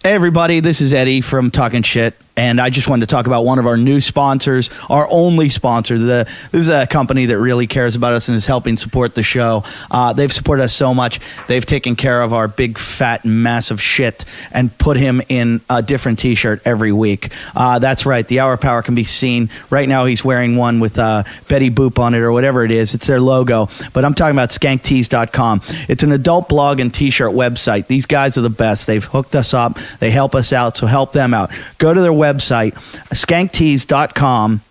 Hey everybody, this is Eddie from Talking Shit, and I just wanted to talk about one of our new sponsors, our only sponsor. This is a company that really cares about us and is helping support the show. They've supported us so much. They've taken care of our big, fat, massive shit and put him in a different t-shirt every week. That's right, the Hour Power can be seen. Right now he's wearing one with Betty Boop on it or whatever it is. It's their logo, but I'm talking about skanktees.com. It's an adult blog and t-shirt website. These guys are the best. They've hooked us up. They help us out, so help them out. Go to their website, skanktees.com,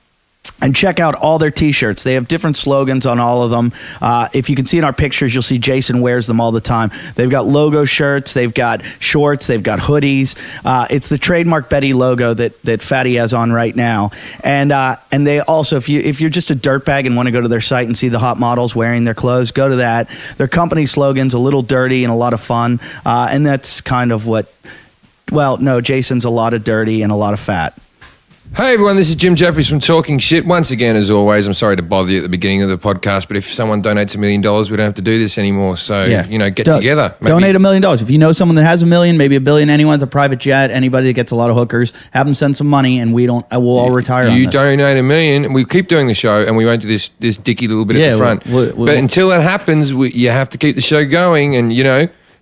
and check out all their t-shirts. They have different slogans on all of them. If you can see in our pictures, you'll see Jason wears them all the time. They've got logo shirts, they've got shorts, they've got hoodies. It's the trademark Betty logo that Fatty has on right now. And they also, if you're just a dirtbag and want to go to their site and see the hot models wearing their clothes, go to that. Their company slogan's a little dirty and a lot of fun. And that's kind of what... Well, no, Jason's a lot of dirty and a lot of fat. Hey everyone, this is Jim Jeffries from Talking Shit. Once again, as always, I'm sorry to bother you at the beginning of the podcast, but if someone donates $1 million, we don't have to do this anymore. So, get together. Maybe. Donate $1 million. If you know someone that has $1 million, maybe $1 billion, anyone with a private jet, anybody that gets a lot of hookers, have them send some money and we'll all retire on this. You donate $1 million, and we keep doing the show, and we won't do this dicky little bit at the front. But until that happens, you have to keep the show going. And,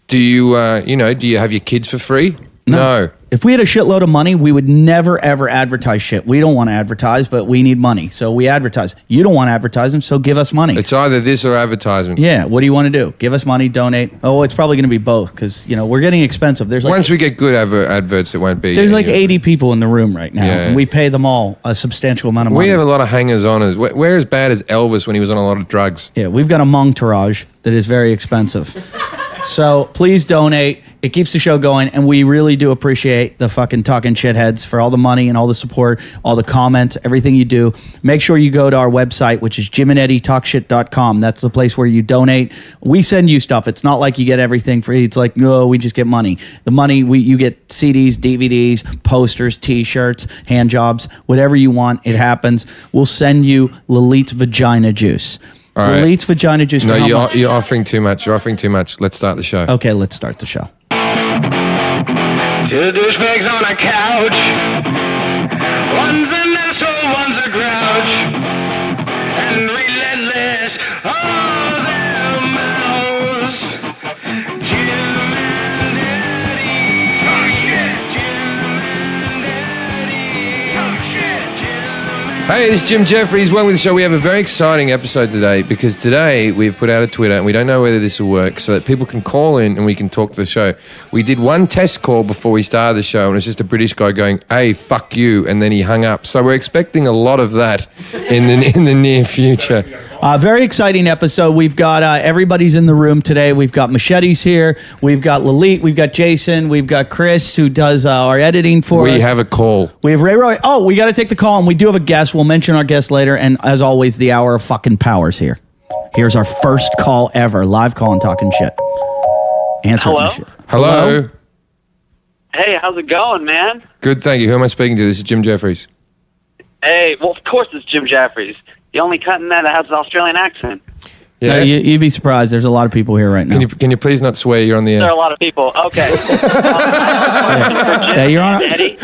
do you have your kids for free? No. If we had a shitload of money, we would never, ever advertise shit. We don't want to advertise, but we need money. So we advertise. You don't want to advertise them, so give us money. It's either this or advertisement. Yeah. What do you want to do? Give us money, donate. Oh, it's probably going to be both because, we're getting expensive. Once we get good adverts, it won't be. There's 80 people in the room right now, and we pay them all a substantial amount of money. We have a lot of hangers-oners. We're as bad as Elvis when he was on a lot of drugs. Yeah, we've got a montourage that is very expensive. So please donate. It keeps the show going, and we really do appreciate the fucking Talking Shitheads for all the money and all the support, all the comments, everything you do. Make sure you go to our website, which is JimandEddieTalkShit.com. That's the place where you donate. We send you stuff. It's not like you get everything free. It's like, no, we just get money. The money, you get CDs, DVDs, posters, T-shirts, hand jobs, whatever you want. It happens. We'll send you Lilith's vagina juice. All right. Lilith's vagina juice. No, you're offering too much. You're offering too much. Let's start the show. Okay, let's start the show. Two douchebags on a couch. One's an asshole, one's a grouch. And relentless, all their mouths. Jim and Eddie. Talk shit. Jim and Eddie. Talk shit. Hey, this is Jim Jeffries. Welcome to the show. We have a very exciting episode today because today we've put out a Twitter and we don't know whether this will work so that people can call in and we can talk to the show. We did one test call before we started the show and it's just a British guy going, hey, fuck you, and then he hung up. So we're expecting a lot of that in the near future. Very exciting episode. We've got everybody's in the room today. We've got Machetes here. We've got Lilith. We've got Jason. We've got Chris who does our editing for us. We have a call. We have Ray Roy. Oh, we got to take the call, and we do have a guest. We'll mention our guest later. And as always, the Hour of Fucking Powers here. Here's our first call ever. Live call and Talking Shit. Answer. Hello? Hello. Hey, how's it going, man? Good, thank you. Who am I speaking to? This is Jim Jeffries. Hey, well, of course it's Jim Jeffries. The only cunt in that has an Australian accent. Yeah. No, you'd be surprised. There's a lot of people here right now. Can you please not swear? You're on the air. There are a lot of people. Okay. Yeah,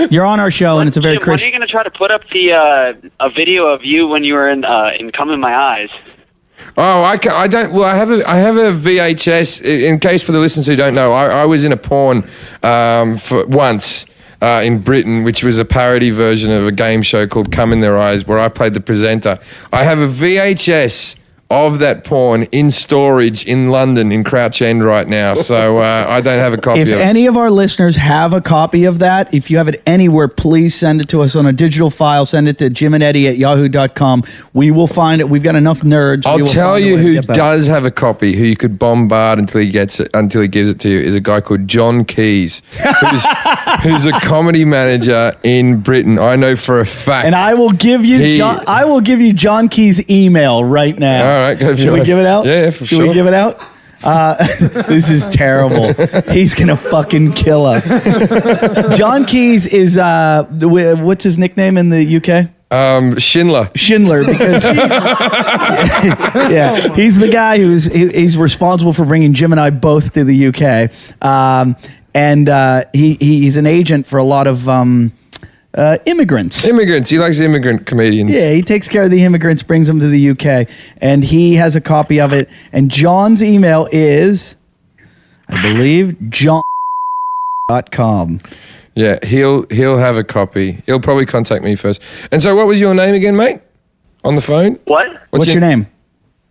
you're on our show, and it's a very Jim, when are you going to try to put up a video of you when you were in Come in My Eyes? Oh, I don't. Well, I have a VHS. In case for the listeners who don't know, I was in a porn for once. In Britain, which was a parody version of a game show called Come in Their Eyes, where I played the presenter. I have a VHS of that porn in storage in London, in Crouch End right now, so I don't have a copy of it. If any of our listeners have a copy of that, if you have it anywhere, please send it to us on a digital file. Send it to jimandeddy@yahoo.com. We will find it. We've got enough nerds. I'll tell you who does have a copy, who you could bombard until he gives it to you, is a guy called John Keys, who's a comedy manager in Britain. I know for a fact. And I will give you John Keys' email right now. All right, go Should we give it out? Yeah, for sure. Should we give it out? This is terrible. He's going to fucking kill us. John Keys is, what's his nickname in the UK? Schindler. Schindler, because he's the guy he's responsible for bringing Jim and I both to the UK. and he's an agent for a lot of immigrants. Immigrants. He likes immigrant comedians. Yeah, he takes care of the immigrants, brings them to the UK, and he has a copy of it. And John's email is, I believe, john.com. Yeah, he'll have a copy. He'll probably contact me first. And so, what was your name again, mate? On the phone? What? What's your name?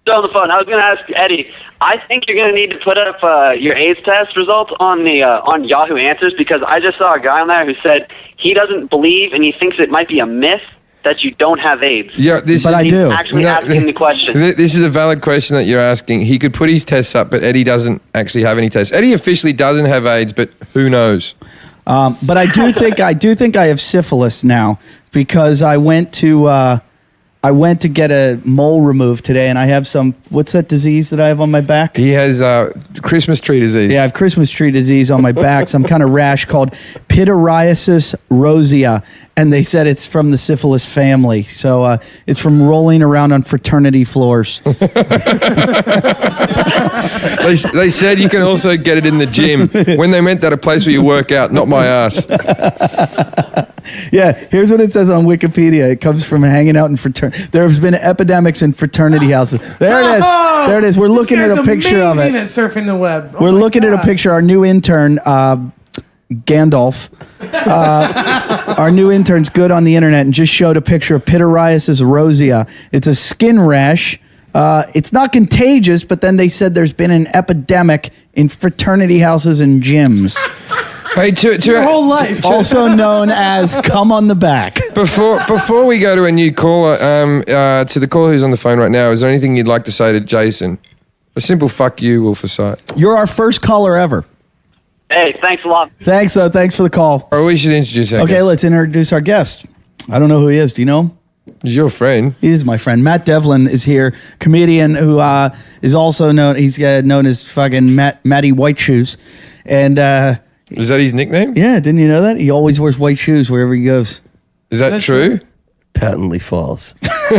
Still on the phone. I was going to ask Eddie. I think you're going to need to put up your AIDS test results on the on Yahoo Answers, because I just saw a guy on there who said he doesn't believe and he thinks it might be a myth that you don't have AIDS. Yeah, But I do. Actually asking the question. This is a valid question that you're asking. He could put his tests up, but Eddie doesn't actually have any tests. Eddie officially doesn't have AIDS, but who knows? But I do think I have syphilis now, because I went to get a mole removed today, and I have some. What's that disease that I have on my back? He has Christmas tree disease. Yeah, I have Christmas tree disease on my back, some kind of rash called pityriasis rosea, and they said it's from the syphilis family. So it's from rolling around on fraternity floors. They said you can also get it in the gym. When they meant that a place where you work out, not my ass. Yeah, here's what it says on Wikipedia. It comes from hanging out in fraternity. There have been epidemics in fraternity houses. There it is. There it is. We're looking at a picture of it. At surfing the web. We're looking at a picture. Our new intern, Gandalf, our new intern's good on the internet, and just showed a picture of pityriasis rosea. It's a skin rash. It's not contagious, but then they said there's been an epidemic in fraternity houses and gyms, Hey, Your whole life. also known as "come on the back." Before we go to a new caller, to the caller who's on the phone right now, is there anything you'd like to say to Jason? A simple fuck you, Will Forsyth. You're our first caller ever. Hey, thanks a lot. Thanks, though. Thanks for the call. Or we should introduce our Okay, guest. let's introduce our guest. I don't know who he is. Do you know him? He's your friend. He is my friend. Matt Devlin is here, comedian who is also known. He's known as fucking Matty White Shoes, and Is that his nickname? yeah, didn't you know that? He always wears white shoes wherever he goes. Is that true? Patently false. This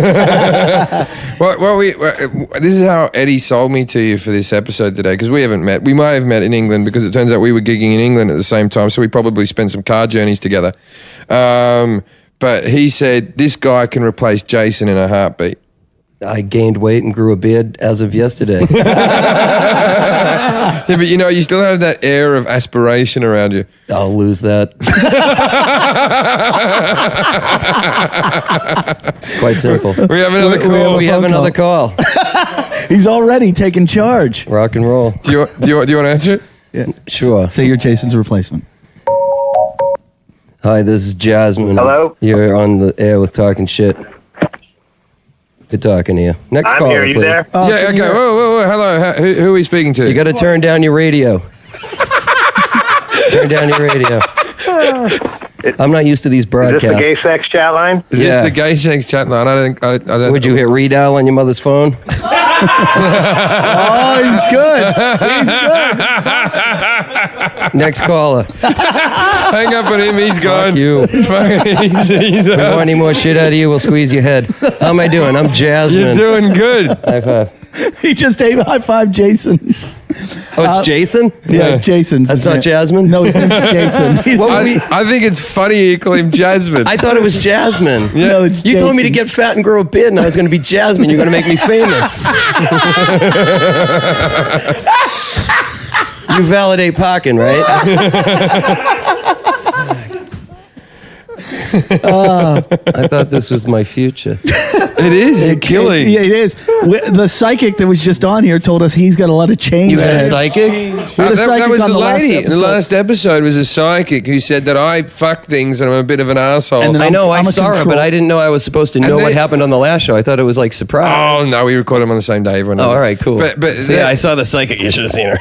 is how Eddie sold me to you for this episode today, because we haven't met. We might have met in England, because it turns out we were gigging in England at the same time, so we probably spent some car journeys together. But he said this guy can replace Jason in a heartbeat. I gained weight and grew a beard as of yesterday. Yeah, but you still have that air of aspiration around you. I'll lose that. It's quite simple. We have another call. We have another call. He's already taken charge. Rock and roll. Do you want to answer it? Yeah. Sure. Say you're Jason's replacement. Hi, this is Jasmine. Hello? You're on the air with Talking Shit. Good talking to you. Next I'm caller, here. You please. there? Yeah, okay. Whoa. Hello. Who are we speaking to? You got to turn down your radio. Turn down your radio. I'm not used to these Is this the gay broadcasts. sex chat line? Is Yeah. this the gay sex chat line? I don't. Would you hit redial on your mother's phone? Oh, he's good. He's good. Next caller. hang up on him? He's gone. Fuck you. He's If you want any more shit out of you, we'll squeeze your head. How am I doing? I'm You're Jasmine. doing good. High five. He just high five Jason. Oh, it's Jason? Yeah, Jason's. That's not yeah. Jasmine? No, his name's Jason. What were we- I think it's funny you call him Jasmine. I thought it was Jasmine. No, it's You told me to Jason. get fat and grow a beard, and I was going to be Jasmine. You're going to make me famous. You validate parking, right? I thought this was my future. It is. You're killing. Yeah, it is. The psychic that was just on here told us he's got a lot of change. You had a ahead. psychic? We had a that psychic was on the last lady. episode. The last episode was a psychic who said that I fuck things and I'm a bit of an asshole. And then I know, I'm I a saw her, control- but I didn't know I was supposed to know they- what happened on the last show. I thought it was like Oh surprise. no, we recorded them on the same day. Everyone. Oh, knows. all right, cool. But So, yeah, I saw the psychic. You should have seen her.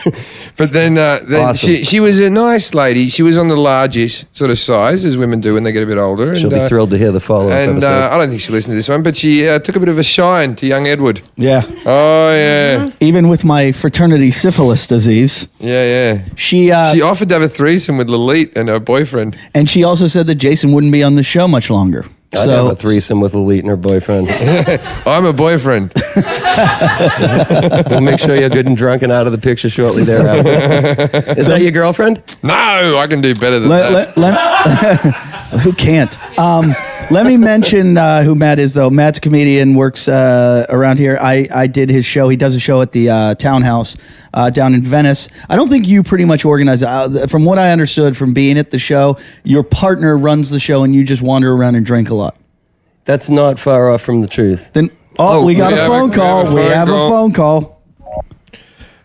But then Awesome. she was a nice lady. She was on the largish sort of size as women do when they get a bit older. She'll be thrilled to hear the follow-up And episode. I don't think she listened to this one, but she took a bit of a shine to young Edward. Yeah. Oh yeah, Even with my fraternity syphilis disease, yeah. she She offered to have a threesome with Lilith and her boyfriend. and she also said that Jason wouldn't be on the show much longer. I'd have a threesome with Elite and her boyfriend. I'm a boyfriend. We'll make sure you're good and drunk and out of the picture shortly thereafter. Is that your girlfriend? No, I can do better than that. Who can't? Let me mention who Matt is, though. Matt's a comedian, works around here. I did his show. He does a show at the Townhouse down in Venice. I don't think you pretty much organize it. From what I understood from being at the show, your partner runs the show and you just wander around and drink a lot. That's not far off from the truth. Then, we got a phone call. We have a phone call.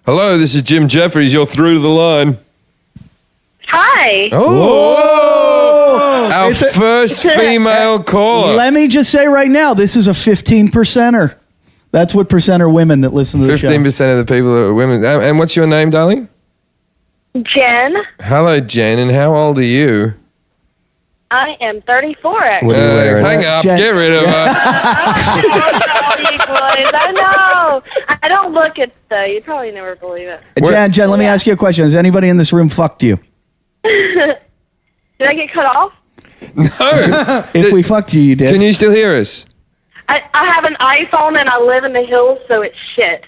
Hello, this is Jim Jeffries. You're through to the line. Hi. Oh, our first female caller. Let me just say right now, this is a 15%er. That's what percenter women that listen to the show. 15% of the people are women. And what's your name, darling? Jen. Hello, Jen. And how old are you? I am 34, actually. What are you wearing? Hang up. Jen. Get rid of her. I know. I don't look it, though. You probably never believe it. Jen, let me ask you a question. Has anybody in this room fucked you? Did I get cut off? No. If we fucked you, you did. Can you still hear us? I have an iPhone and I live in the hills, so it's shit.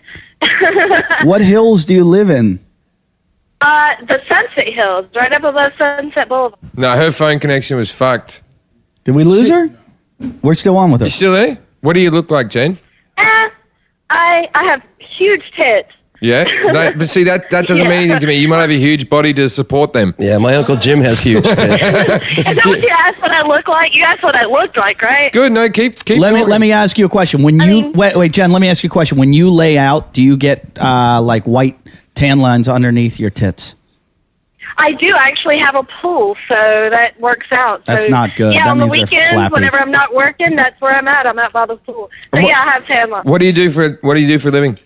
What hills do you live in? The Sunset Hills, right up above Sunset Boulevard. No, her phone connection was fucked. Did we lose her? We're still on with her. You still there? What do you look like, Jen? I have huge tits. Yeah? But see, that doesn't mean anything to me. You might have a huge body to support them. Yeah, my Uncle Jim has huge tits. Is that what you asked what I look like? You asked what I looked like, right? Good. No, keep Let talking. me ask you a question. When wait, Jen, let me ask you a question. When you lay out, do you get like white tan lines underneath your tits? I do actually have a pool, so that works out. That's so, not good. Yeah, That on the means they're weekends, flappy. whenever I'm not working, that's where I'm at. I'm out by the pool. So And what- yeah, I have tan lines. What do you do for a living?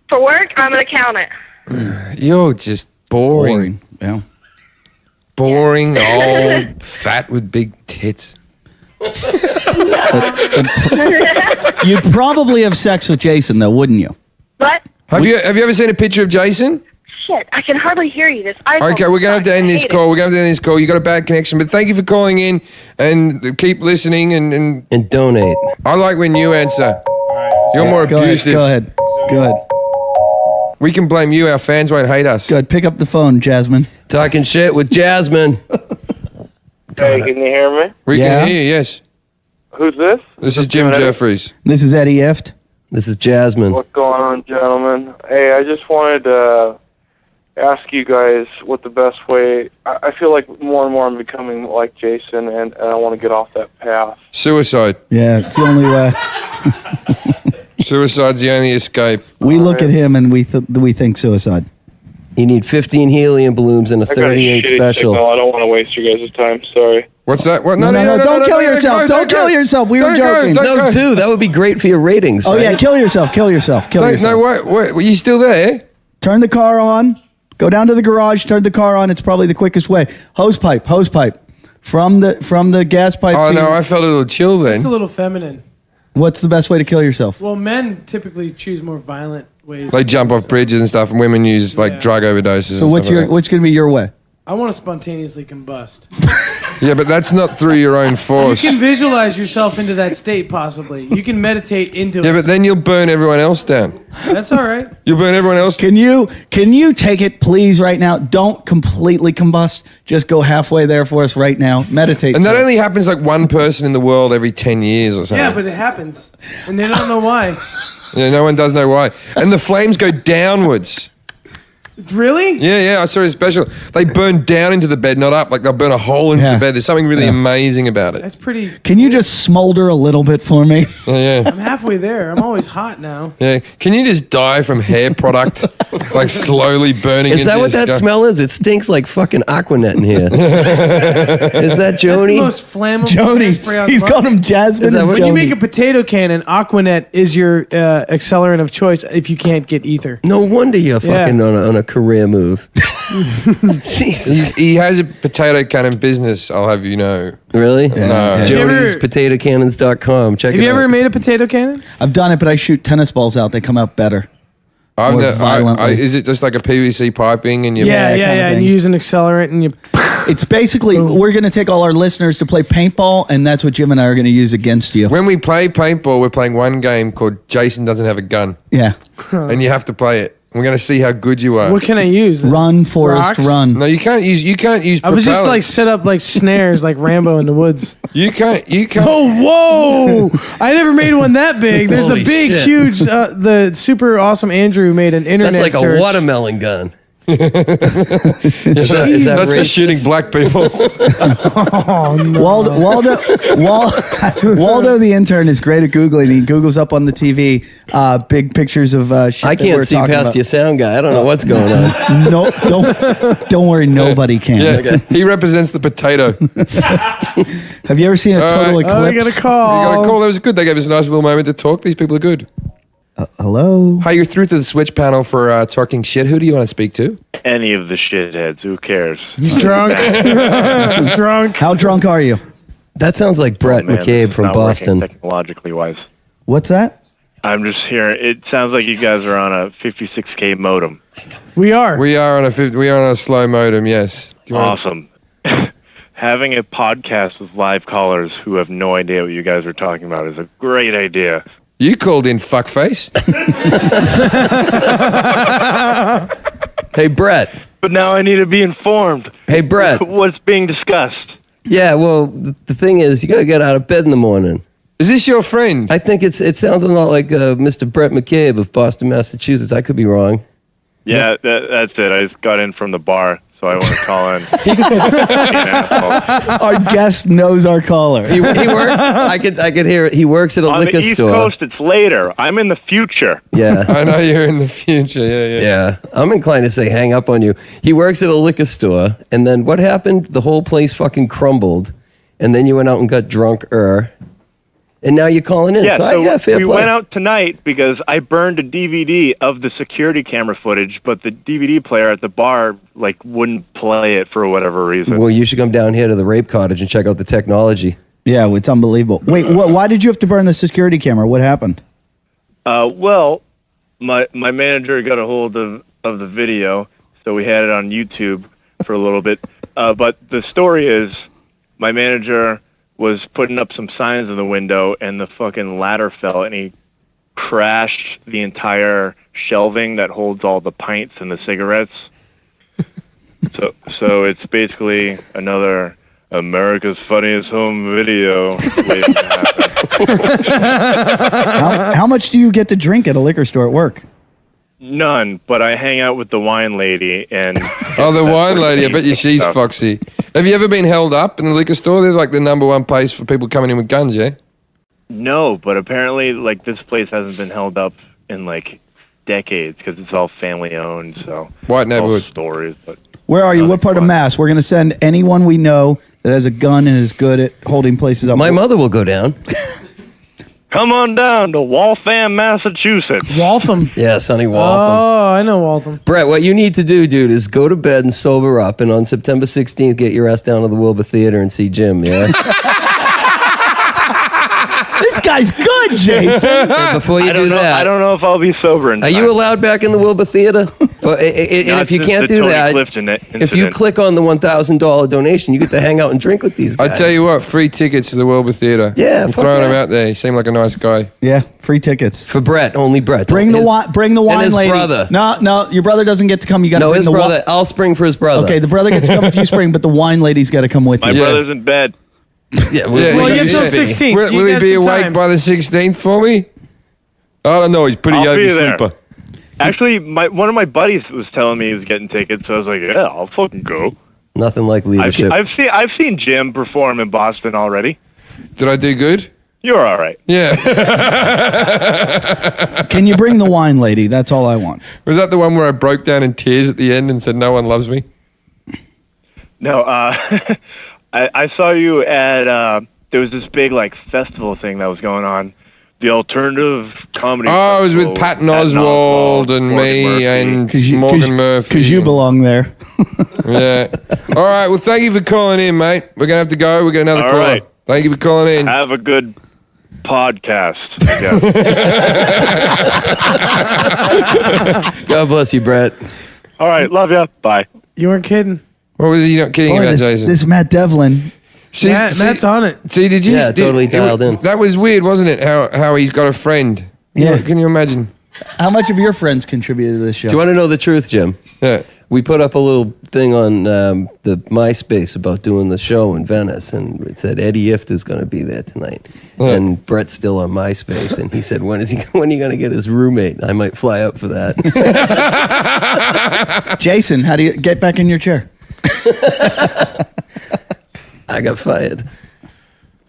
For work, I'm an accountant. You're just boring. Yeah. Boring, old, fat with big tits. You'd probably have sex with Jason, though, wouldn't you? But Have you ever seen a picture of Jason? shit, I can hardly hear you. This iPhone Okay, we're gonna have to sucks. end I this hate call. We're gonna have to end this call. You got a bad connection, but thank you for calling in and keep listening. And And donate. I like when you answer. You're more Go ahead. abusive. Go ahead. We can blame you. Our fans won't hate us. Good. Pick up the phone, Jasmine. Talking shit with Jasmine. Hey, can you hear me? We Yeah. can hear you. Yes. Who's this? This is Jim Jeffries. This is Eddie Ift. This is Jasmine. What's going on, gentlemen? Hey, I just wanted to ask you guys what the best way. I feel like more and more I'm becoming like Jason, and I want to get off that path. Suicide. Yeah, it's the only way. Suicide's the only escape. We look at him and we think suicide. You need 15 helium balloons and a I got a 38 shitty special. signal. I don't want to waste your guys' time. Sorry. What's that? What? No, don't kill yourself. go, Don't kill go. yourself. We were Don't go, joking. don't No, go. dude, that would be great for your ratings. Oh, right? yeah, kill yourself. Kill yourself. Kill yourself. No, wait. Were you still there? Turn the car on. Go down to the garage. Turn the car on. It's probably the quickest way. Hose pipe. From the gas pipe. Oh to no, I felt a little chill It's a then. little feminine. What's the best way to kill yourself? Well, men typically choose more violent ways. They jump off bridges and stuff, and women use like Yeah. drug overdoses. So and what's stuff like what's going to be your way? I want to spontaneously combust. that. Yeah, but that's not through your own You force. can visualize yourself into that state, possibly. You can meditate into Yeah, it. but then you'll burn everyone else down. That's all right. You'll burn everyone else. Can you take it, please, right now? Don't completely combust. Just go halfway there for us right now. Meditate. And that sir. only happens like one person in the world every 10 years or something. Yeah, but it happens. And they don't know why. Yeah, no one does know why. And the flames go downwards. Really? Yeah, I saw it special. They burn down into the bed, not up. Like they'll burn a hole into Yeah. the bed. There's something really Yeah. amazing about it. That's pretty. Can you just smolder a little bit for me? Yeah. I'm halfway there. I'm always hot now. Yeah. Can you just die from hair product, like slowly burning Is into that what your that scalp? smell is? It stinks like fucking Aquanet in here. Is that That's the Joni? most flammable hairspray on Joni. He's the called market. him Jasmine. Is that and what- When you Joni. make a potato cannon, Aquanet is your accelerant of choice if you can't get ether. No wonder you're fucking on a career move. Jesus. He has a potato cannon business, I'll have you know. Really? No. Have you Joni's ever- PotatoCannons.com. Check Have it you out. ever made a potato cannon? I've done it, but I shoot tennis balls out. They come out better. More violently. Is it just like a PVC piping and you Yeah, that yeah, kind of yeah. And thing. you use an accelerant and you. It's basically we're going to take all our listeners to play paintball, and that's what Jim and I are going to use against you. When we play paintball, we're playing one game called Jason Doesn't Have a Gun, Yeah. and you have to play it. We're going to see how good you are. What can I use? Run, Forrest, Rocks? run. No, you can't use. I was just propellant. like set up like snares like Rambo in the woods. You can't. Oh, whoa! I never made one that big. There's Holy a big, shit. huge, the super awesome Andrew made an internet That's like search. a watermelon gun. Is that That's for racist? shooting black people. Waldo the intern is great at Googling. He Googles up on the TV big pictures of shit I that we're can't see talking past about. your sound guy. I don't know what's going on. No, don't worry, nobody can. Yeah, he represents the potato. Have you ever seen a total right. eclipse? Oh, I got a You call. got a call. That was good. They gave us a nice little moment to talk. These people are good. Hello. Hi, you're through to the switch panel for talking shit. Who do you want to speak to? Any of the shitheads. Who cares? He's drunk. Drunk. How drunk are you? That sounds like Brett Man, McCabe this is from not working Boston. Technologically wise. What's that? I'm just hearing. It sounds like you guys are on a 56K modem. We are. We are on a slow modem. Yes. Do you want- Awesome. Having a podcast with live callers who have no idea what you guys are talking about is a great idea. You called in, fuckface. Hey, Brett. But now I need to be informed. Hey, Brett. What's being discussed? Yeah, well, the thing is, you got to get out of bed in the morning. Is this your friend? I think it sounds a lot like Mr. Brett McCabe of Boston, Massachusetts. I could be wrong. Yeah, that's it. I just got in from the bar, so I want to call in. Our guest knows our caller. He works. I could hear it. He works at a On the liquor East store. Coast, it's later. I'm in the future. Yeah. I know you're in the future. Yeah. Yeah, I'm inclined to say hang up on you. He works at a liquor store, and then what happened? The whole place fucking crumbled, and then you went out and got drunker, and now you're calling in. Yeah, so fair we play. went out tonight because I burned a DVD of the security camera footage, but the DVD player at the bar wouldn't play it for whatever reason. Well, you should come down here to the rape cottage and check out the technology. Yeah, it's unbelievable. Wait, why did you have to burn the security camera? What happened? Well, my manager got a hold of the video, so we had it on YouTube for a little bit. But the story is, my manager was putting up some signs in the window, and the fucking ladder fell, and he crashed the entire shelving that holds all the pints and the cigarettes. So it's basically another America's Funniest Home Video. waiting to happen. How much do you get to drink at a liquor store at work? None, but I hang out with the wine lady, and Oh, the wine lady. I bet you she's stuff. foxy. Have you ever been held up in the liquor store? They're like the number one place for people coming in with guns, yeah? No, but apparently, this place hasn't been held up in decades because it's all family owned. So White neighborhood. all stories, but Where are you? Nothing What part of fun. Mass? We're going to send anyone we know that has a gun and is good at holding places up. My mother will go down. come on down to Waltham, Massachusetts. Waltham. Yeah, Sonny Waltham. Oh, I know Waltham. Brett, what you need to do, dude, is go to bed and sober up, and on September 16th, get your ass down to the Wilbur Theater and see Jim, yeah? This guy's good, Jason. Hey, before you I don't do know. that, I don't know if I'll be sober. are you allowed back in the Wilbur Theater? Well, and Not if you since can't the do Tony that, Clifton if you incident. click on the $1,000 donation, you get to hang out and drink with these guys. I tell you what, free tickets to the Wilbur Theater. Yeah, I'm fuck throwing him yeah. out there. You seem like a nice guy. Yeah, free tickets. For Brett, only Brett. Bring the His- wine. Bring the wine and his lady. brother. No, your brother doesn't get to come. You got to No, bring his the brother. I'll spring for his brother. Okay, the brother gets to come if you spring, but the wine lady's got to come with My you. Yeah. brother's in bed. Yeah, Well, you have till 16th. Will You he got be some awake time. by the 16th for me? I don't know. He's pretty I'll young be there. sleeper. Actually, one of my buddies was telling me he was getting tickets, so I was like, "Yeah, I'll fucking go." Nothing like leadership. I've seen Jim perform in Boston already. Did I do good? You're all right. Yeah. Can you bring the wine lady? That's all I want. Was that the one where I broke down in tears at the end and said no one loves me? No, I saw you at there was this big festival thing that was going on, the alternative comedy. Oh, I was with festival, Patton Oswald and Morgan me Murphy. and Morgan Murphy. Because you belong there. Yeah. All right. Well, thank you for calling in, mate. We're going to have to go. We got another All caller. right. Thank you for calling in. Have a good podcast. I guess. God bless you, Brett. All right, love ya. Bye. You weren't kidding. What was you not kidding Boy, about, this, Jason? this Matt Devlin. See, Matt's on it. See, did you? Yeah, totally dialed in. That was weird, wasn't it? How he's got a friend. Yeah. Can you imagine? How much of your friends contributed to this show? Do you want to know the truth, Jim? Yeah. We put up a little thing on the MySpace about doing the show in Venice, and it said Eddie Ift is going to be there tonight. And Brett's still on MySpace, and he said, "When are you going to get his roommate? I might fly up for that." Jason, how do you get back in your chair? I got fired.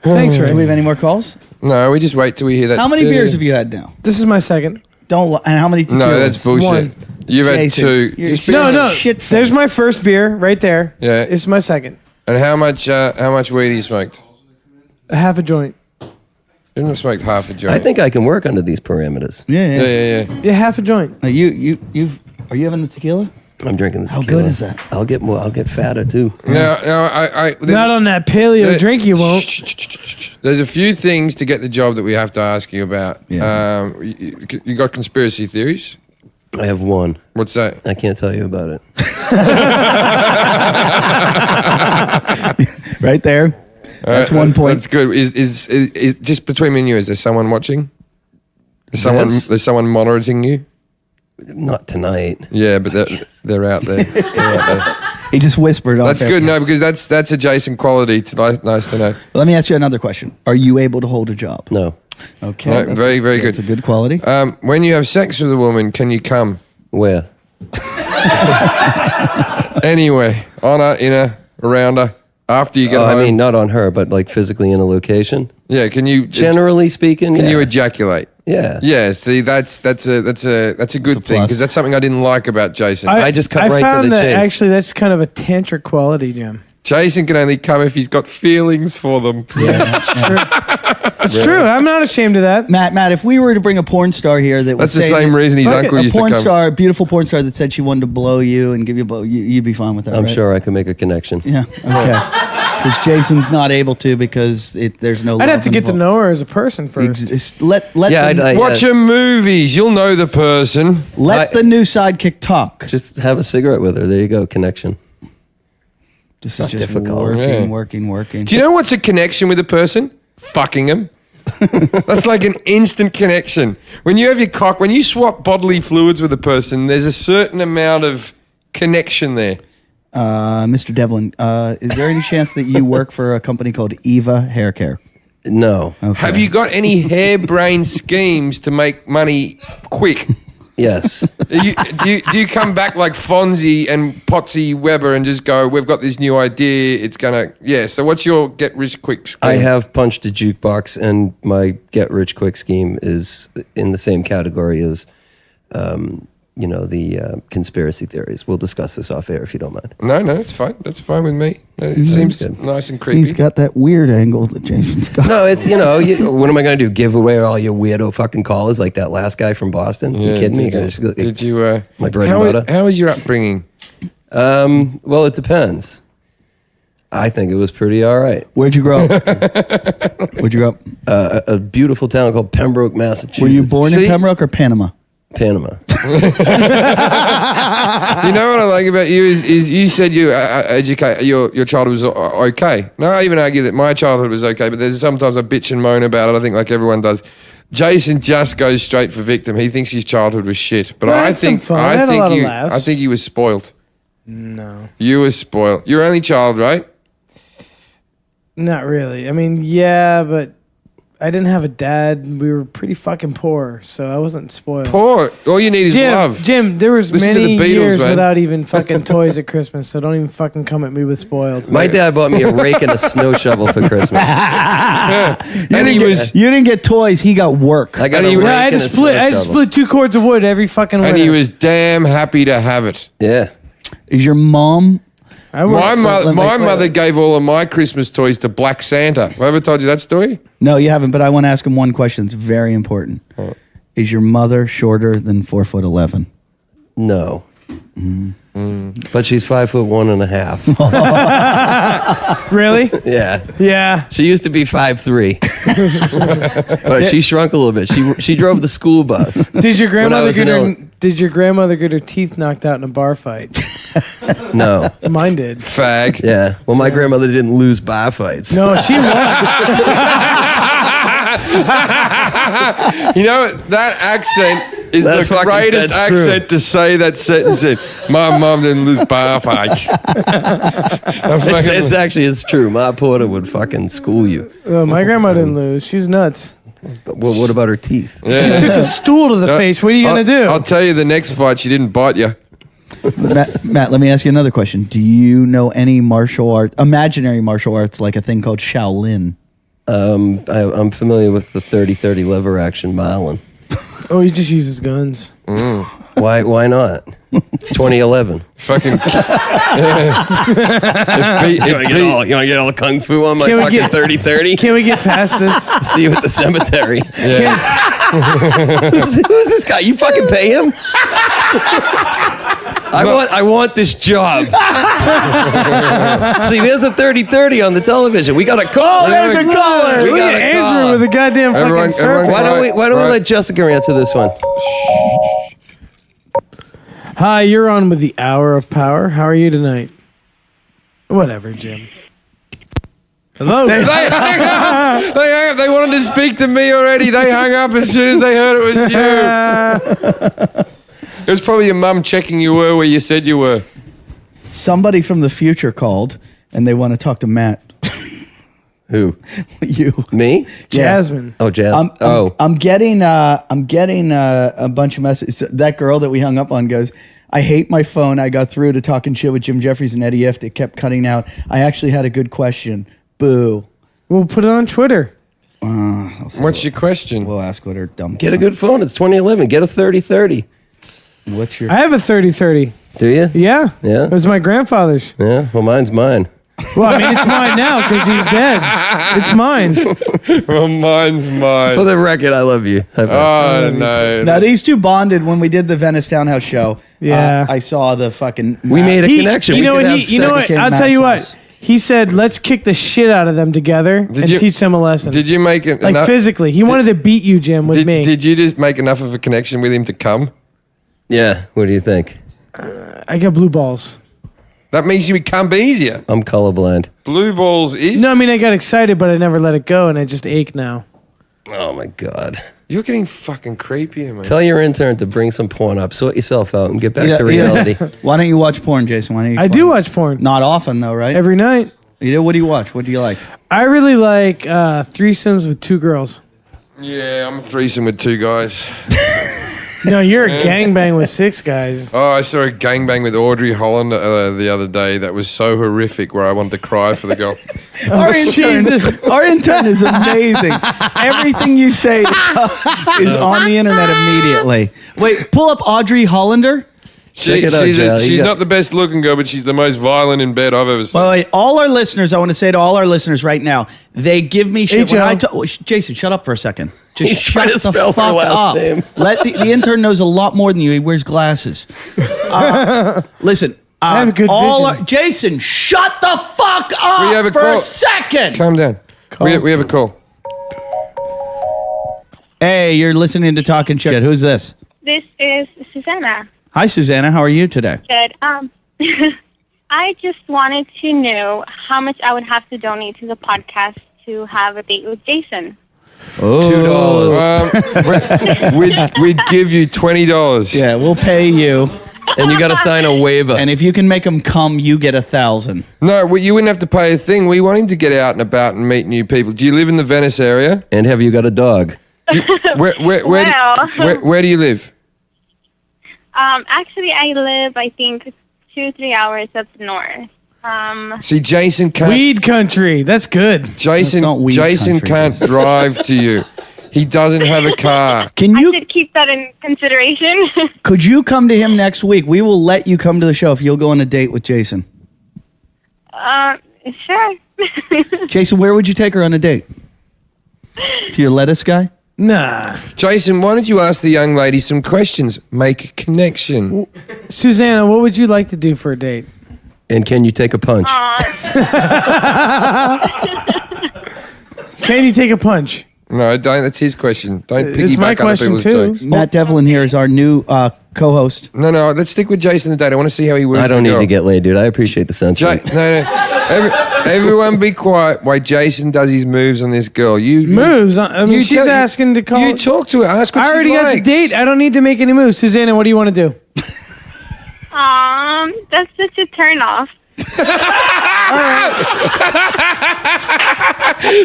Thanks, Ray. Do we have any more calls? No, we just wait till we hear that. How many beers have you had now? This is my second. And how many tequilas? No, that's bullshit. One. You've had Jason, two. you're Just shit. beer. No. Shit face. There's my first beer right there. Yeah. This is my second. And how much weed you smoked? A half a joint. You haven't smoked half a joint. I think I can work under these parameters. Yeah. Yeah. Yeah, half a joint. Now, are you having the tequila? I'm drinking the How tequila. good is that? I'll get more. I'll get fatter too. No, Not on that paleo drink, you won't. There's a few things to get the job that we have to ask you about. Yeah. You got conspiracy theories? I have one. What's that? I can't tell you about it. Right there. That's one point. That's good. Is just between me and you? Is there someone watching? Is Yes. There's someone monitoring you? Not tonight. Yeah, but they're out there. They're out there. He just whispered. That's good. No, because that's a Jason quality. Nice to know. Let me ask you another question. Are you able to hold a job? No. Okay. No, that's very, very That's good. a good quality. When you have sex with a woman, can you come Where? anywhere? On her, in her, around her, after you get home? I mean, not on her, but like physically in a location. Yeah. Can you Generally speaking, Can yeah. you ejaculate? Yeah. Yeah. See, that's a good thing plus. because that's something I didn't like about Jason. I just cut right to found the that chase. actually that's kind of a tantric quality, Jim. Jason can only come if he's got feelings for them. It's true. I'm not ashamed of that. Matt, if we were to bring a porn star here that was That's the same reason his uncle a used to porn come. star, a beautiful porn star that said she wanted to blow you and give you a blow, you'd be fine with that, I'm right? sure I can make a connection. Yeah. Okay. Because Jason's not able to because there's no. I'd have love to get to involved. know her as a person first. Let Yeah, the, Watch your movies. You'll know the person. let the new sidekick talk. Just have a cigarette with her. There you go. Connection. This not is just difficult. working. Do you know what's a connection with a person? Fucking them. That's like an instant connection. When you have your cock, when you swap bodily fluids with a person, there's a certain amount of connection there. Mr. Devlin, is there any chance that you work for a company called Eva Hair Care? No. Okay. Have you got any harebrained schemes to make money quick? Yes. Do you come back like Fonzie and Potsy Weber and just go, we've got this new idea, it's gonna, yeah, so what's your get rich quick scheme? I have punched a jukebox, and my get rich quick scheme is in the same category as, the conspiracy theories. We'll discuss this off air if you don't mind. No, that's fine. That's fine with me. It seems good. nice and creepy. He's got that weird angle that Jason's got. No, it's, what am I going to do? Give away all your weirdo fucking callers like that last guy from Boston? You kidding me? Did you my bread and butter? How was your upbringing? Well, it depends. I think it was pretty all right. Where'd you grow up? A beautiful town called Pembroke, Massachusetts. Were you born in See? Pembroke or Panama? Panama. You know what I like about you is you said you educate your childhood was okay. No, I even argue that my childhood was okay, but there's sometimes I bitch and moan about it. I think like everyone does. Jason just goes straight for victim. He thinks his childhood was shit, but Well, I had some think fun. I had a lot of laughs. I think he was spoiled. No, You were spoiled. You're only child, right? not really. I mean, yeah, but I didn't have a dad. We were pretty fucking poor, so I wasn't spoiled. Poor. All you need is love. Jim, there was Listen to many the Beatles, years man. without even fucking toys at Christmas, so don't even fucking come at me with spoiled. My dad bought me a rake and a snow shovel for Christmas. And he was You didn't get toys. He got work. I got And a he- rake Yeah, I had and to a split. snow I had to shovel. split 2 cords of wood every fucking winter. and he was damn happy to have it. Yeah. Is your mom? I worked My for- mother gave all of my Christmas toys to Black Santa. Have I ever told you that story? No, you haven't. But I want to ask him one question. It's very important. Is your mother shorter than 4'11"? No. But she's 5'1.5". Really? Yeah. Yeah. She used to be 5'3", but she shrunk a little bit. She drove the school bus. Did your grandmother was get in her? ele- Did your grandmother get her teeth knocked out in a bar fight? No. Mine did. Fag. Yeah. Well, my grandmother didn't lose bar fights. No, she won. You know, that accent is That's the fucking- greatest that's true. accent to say that sentence in. My mom didn't lose bar fights. It's true. Ma Porter would fucking school you. My grandma didn't lose. She's nuts. But what about her teeth? She took a stool to the face. What are you gonna do? I'll tell you the next fight, she didn't bite you. Matt, let me ask you another question. Do you know any imaginary martial arts, like a thing called Shaolin? I'm familiar with the 30-30 lever action Marlin. Oh, he just uses guns. Why not? It's 2011. Fucking. You want to get all kung fu on my Can we fucking get- 30-30? Can we get past this? See you at the cemetery. Who's this guy? You fucking pay him? I want this job. See, there's a 30-30 on the television. We got a call. There's a caller. We Look got at a Andrew call. with a goddamn Everyone- fucking surfer. everyone- Why don't we Right. let Jessica answer this one? Hi, you're on with the Hour of Power. How are you tonight? Whatever, Jim. Hello. They hung up. They hung up. They wanted to speak to me already. They hung up as soon as they heard it was you. It was probably your mum checking you were where you said you were. Somebody from the future called, and they want to talk to Matt. Who? You. Me? Jasmine. Oh, Jasmine. I'm getting a bunch of messages. That girl that we hung up on goes, I hate my phone. I got through to talking shit with Jim Jeffries and Eddie Ift. It kept cutting out. I actually had a good question. Boo. We'll put it on Twitter. What's your question? We'll ask what her dumb. Get a good phone. It's 2011. Get a 30-30. What's your? I have a 30-30. Do you? Yeah. Yeah. It was my grandfather's. Yeah. Well, mine's mine. Well, I mean, it's mine now because he's dead. It's mine. Well, mine's mine. For the record, I love you. Oh, no. Now these two bonded when we did the Venice Townhouse show. Yeah. I saw the fucking. We made a connection. You We know could what? have You know what? sex in I'll tell you Matt's what. He said, "Let's kick the shit out of them together and you- teach them a lesson." Did you make it like enough? physically? He wanted to beat you, Jim, with me. Did you just make enough of a connection with him to come? Yeah. What do you think? I got blue balls. That means you can't be easier. I'm colorblind. Blue balls is. No, I mean I got excited, but I never let it go, and I just ache now. Oh, my God. You're getting fucking creepier, man. Tell your intern to bring some porn up. Sort yourself out and get back Yeah, to yeah. reality. Why don't you watch porn, Jason? Why don't you? I do watch porn Not often though, right? every night. You do? What do you watch? What do you like? I really like threesomes with two girls. Yeah, I'm a threesome with two guys. No, you're a gangbang with six guys. Oh, I saw a gangbang with Audrey Holland the other day. That was so horrific where I wanted to cry for the girl. Our intern is amazing. Everything you say is on the internet immediately. Wait, pull up Audrey Hollander. Check it out, Jal. You She's got- not the best looking girl, but she's the most violent in bed I've ever seen. Wait, all our listeners, I want to say to all our listeners right now, they give me shit Hey, when I Joe. Jason, shut up for a second. Just He's trying shut to the spell her fuck last up. name. Let the intern knows a lot more than you. He wears glasses. Listen, I have good vision. Jason, shut the fuck up We have a for call. a second. Calm down. We have a call. Hey, you're listening to Talking Shit. Who's this? This is Susanna. Hi, Susanna. How are you today? Good. I just wanted to know how much I would have to donate to the podcast to have a date with Jason. $2. We'd give you $20. Yeah, we'll pay you. And you got to sign a waiver. And if you can make them come, you get 1,000. No, you wouldn't have to pay a thing. We want him to get out and about and meet new people. Do you live in the Venice area? And have you got a dog? Where do you live? Actually, I live, I think, 2-3 hours up north. See, Jason can't. Weed country. That's good. That's not weed Jason country. can't drive to you. He doesn't have a car. Can I you? should keep that in consideration. Could you come to him next week? We will let you come to the show if you'll go on a date with Jason. Sure. Jason, where would you take her on a date? To your lettuce guy? Nah. Jason, why don't you ask the young lady some questions? Make a connection. Susanna, what would you like to do for a date? And can you take a punch? Can you take a punch? No, don't. That's his question. Don't It's piggyback my other question people's too. jokes. Matt Devlin here is our new co-host. No. Let's stick with Jason today. I want to see how he works. I don't the need girl. to get laid, dude. I appreciate the sunshine. Everyone be quiet while Jason does his moves on this girl. Moves? I mean, she's asking to call. You talk to her. Ask what I already she got the likes. date. I don't need to make any moves. Susanna, what do you want to do? That's such a turn off.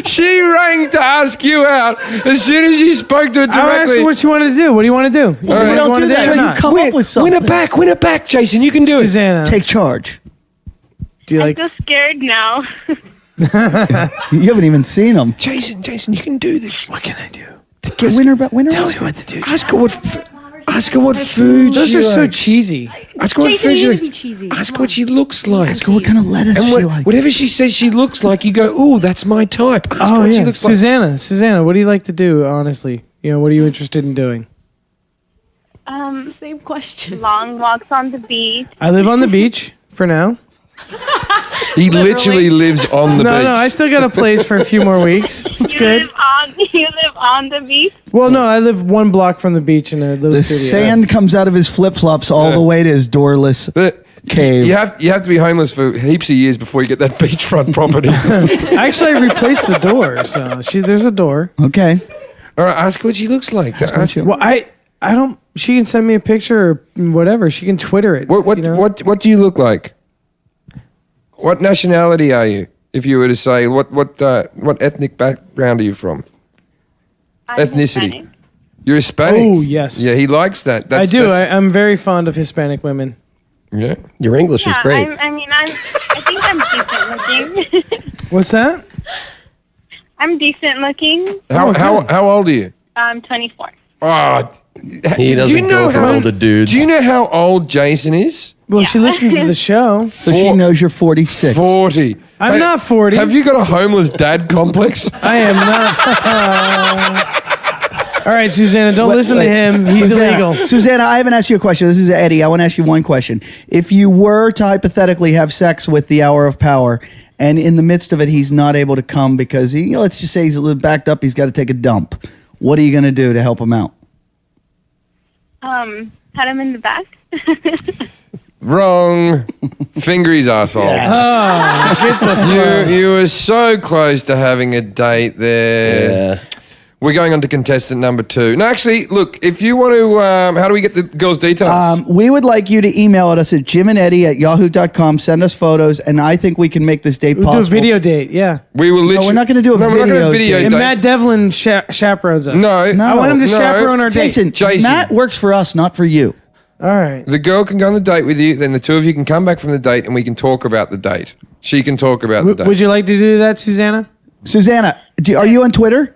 She rang to ask you out as soon as you spoke to her I asked directly. her what she wanted to do. What do you want to do? right. You don't wanna do that. it or You not? come up with something. Win it back, Jason. You can do Susanna, Take charge. do you I'm like? so scared now. You haven't even seen him. it. Jason, you can do this. What can I do? Get winner. Tell me what to do. Ask her what food Those she are so likes. cheesy. Ask her what Jason, food you she need likes. to be cheesy. Ask her what she looks like. Ask her what kind of lettuce And she likes. whatever she says she looks like, you go, "Ooh, that's my type." Ask her Oh what she yeah, looks Susanna, what do you like to do? Honestly, what are you interested in doing? Same question. Long walks on the beach. I live on the beach for now. like. He literally lives on the beach. No, I still got a place for a few more weeks. It's good. You live on the beach? Well, no, I live 1 block from the beach in a little The studio. sand comes out of his flip-flops all the way to his doorless But cave. you have to be homeless for heaps of years before you get that beachfront property. Actually, I replaced the door, so there's a door. Okay. All right, ask her what she looks like. Ask her. Well, I don't. She can send me a picture or whatever. She can Twitter it. What do you look like? What nationality are you? If you were to say what ethnic background are you from? I'm Ethnicity. Hispanic. You're Hispanic. Oh yes, Yeah, he likes that. I do. I'm very fond of Hispanic women. Yeah. Your English is Yeah, great. I think I'm decent looking. What's that? I'm decent looking. How old are you? I'm 24. Oh, He doesn't go for older dudes. Do you know how old Jason is? Well, she listens to the show. So she knows you're 46. 40. I'm not 40. Have you got a homeless dad complex? I am not. All right, Susanna, don't listen to him. He's illegal. Susanna, I haven't asked you a question. This is Eddie. I want to ask you one question. If you were to hypothetically have sex with the Hour of Power, and in the midst of it, he's not able to come because let's just say he's a little backed up, he's got to take a dump. What are you going to do to help him out? Had him in the back. Wrong. Finger his asshole. Oh, get the fuck. You were so close to having a date there. Yeah. We're going on to contestant number 2. No, actually, look, if you want to, how do we get the girl's details? We would like you to email us at jimandeddy@yahoo.com. Send us photos, and I think we can make this date We'll possible. do a video date, yeah. We will literally. we're not gonna do a no, we're not video gonna video date. And date. Matt Devlin chaperones us. No, I want him to no. chaperone our date. Jason, Matt works for us, not for you. All right. The girl can go on the date with you, then the two of you can come back from the date and we can talk about the date. She can talk about the date. Would you like to do that, Susanna? Susanna, are you on Twitter?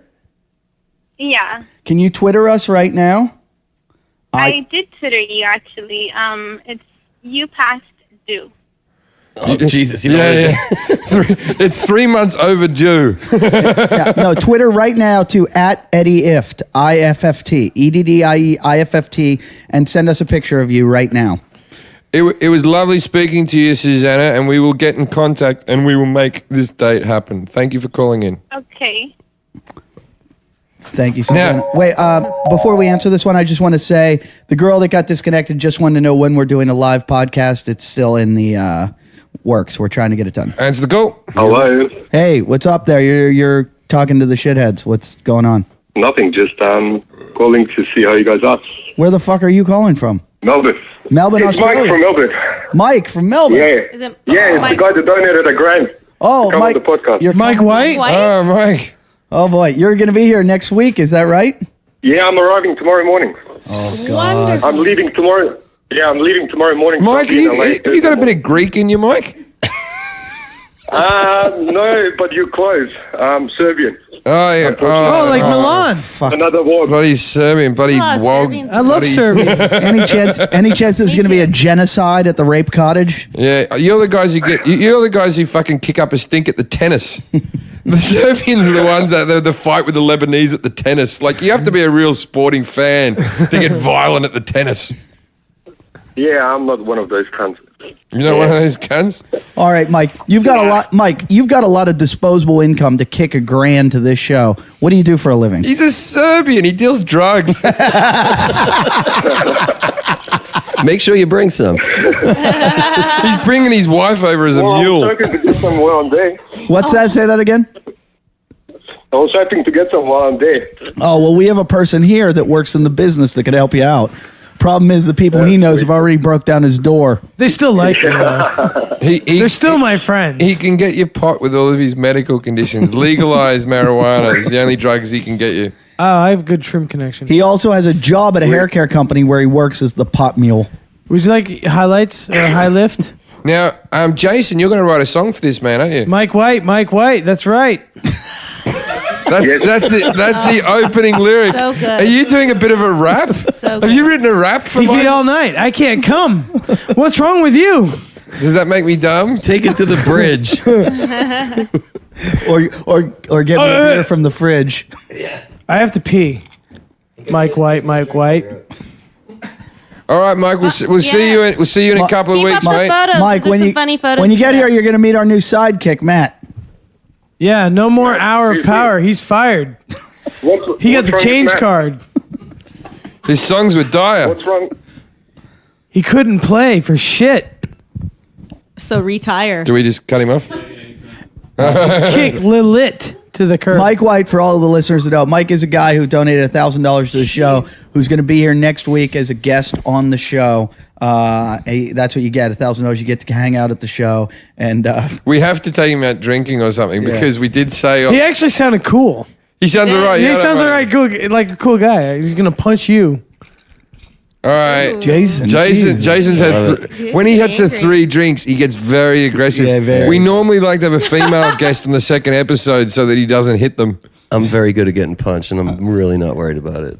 Yeah. Can you Twitter us right now? I did Twitter you, actually. It's you past due. Oh, Jesus. Yeah. It's 3 months overdue. Yeah, no, Twitter right now to @EddieIft, IFFT, EDDIE, and send us a picture of you right now. It was lovely speaking to you, Susanna, and we will get in contact and we will make this date happen. Thank you for calling in. Okay. Thank you, Susanna. Now- Wait, before we answer this one, I just want to say the girl that got disconnected just wanted to know when we're doing a live podcast. It's still in the works. We're trying to get it done. Answer the call. Hello. Hey, what's up there? You're talking to the shitheads. What's going on? Nothing. Just calling to see how you guys are. Where the fuck are you calling from? Melbourne. Melbourne, It's Australia. Mike from Melbourne. Mike from Melbourne. Yeah. Is it- Yeah, it's Mike- the guy that donated $1,000. Oh, Come Mike. on the podcast. You're Mike White? White? Oh, Mike. Oh boy, you're going to be here next week. Is that right? Yeah, I'm arriving tomorrow morning. Wonderful. I'm leaving tomorrow. Yeah, I'm leaving tomorrow morning. Mike, have you got a bit of Greek in you, Mike? No, but you're close. Serbian. Oh, yeah. Oh, like Milan. Another war. Bloody Serbian, bloody Oh, wog. Serbians. I love Serbians. Any chance there's going to be a genocide at the rape cottage? Yeah, you're the guys you're the guys who fucking kick up a stink at the tennis. The Serbians are the ones that the fight with the Lebanese at the tennis. Like, you have to be a real sporting fan to get violent at the tennis. Yeah, I'm not one of those cunts. You know, one of those cunts. All right, Mike. You've got a lot. Mike, you've got a lot of disposable income to kick $1,000 to this show. What do you do for a living? He's a Serbian. He deals drugs. Make sure you bring some. He's bringing his wife over as a Well, I mule. was hoping to get some one day. What's that? Say that again. I was hoping to get some one day. Oh, well, we have a person here that works in the business that could help you out. Problem is, the people he knows have already broke down his door. They still like me, though. They're still my friends. He can get you pot with all of his medical conditions. Legalized marijuana is the only drugs he can get you. Oh, I have good trim connection. He also has a job at a hair care company where he works as the pot mule. Would you like highlights or high lift? Now, Jason, you're going to write a song for this man, aren't you? Mike White. That's right. That's the opening lyric. So good. Are you doing a bit of a rap? So Have you written a rap for TV Mike? all night. I can't come. What's wrong with you? Does that make me dumb? Take it to the bridge. or get me a beer from the fridge. I have to pee. Mike White. All right, Mike. We'll see you. We'll see you in a couple of Keep weeks, up the mate. photos. Mike, There's when some you funny photos when you get there. here, you're going to meet our new sidekick, Matt. Yeah, no more hour of power. He's fired. He got the change card. His songs were dire. What's wrong? He couldn't play for shit. So retire. Do we just cut him off? Kick Lilith to the curb. Mike White, for all of the listeners that know, Mike is a guy who donated $1,000 to the show, who's going to be here next week as a guest on the show. That's what you get, $1,000. You get to hang out at the show. And We have to take him out drinking or something because we did say He actually sounded cool. he sounds all right. He yeah, sounds don't worry. cool, like a cool guy. He's gonna punch you. All right, Jason. Jason's had when he hits the 3 drinks, he gets very aggressive. Yeah, very. We normally like to have a female guest on the second episode so that he doesn't hit them. I'm very good at getting punched, and I'm really not worried about it.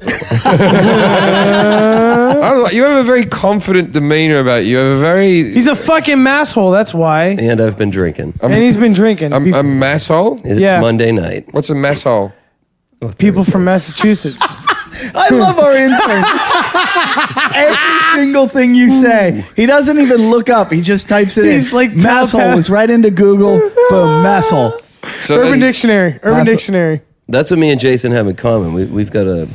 I don't know, you have a very confident demeanor about you. You have a very He's a fucking masshole. That's why. And I've been drinking. And he's been drinking. a masshole. It's Yeah. Monday night. What's a masshole? People from Massachusetts. I love our intern. Every single thing you say, he doesn't even look up. He just types it He's in. like masshole is right into Google. Boom, masshole. So Urban then- Dictionary. Urban That's- Dictionary. That's what me and Jason have in common. We've got a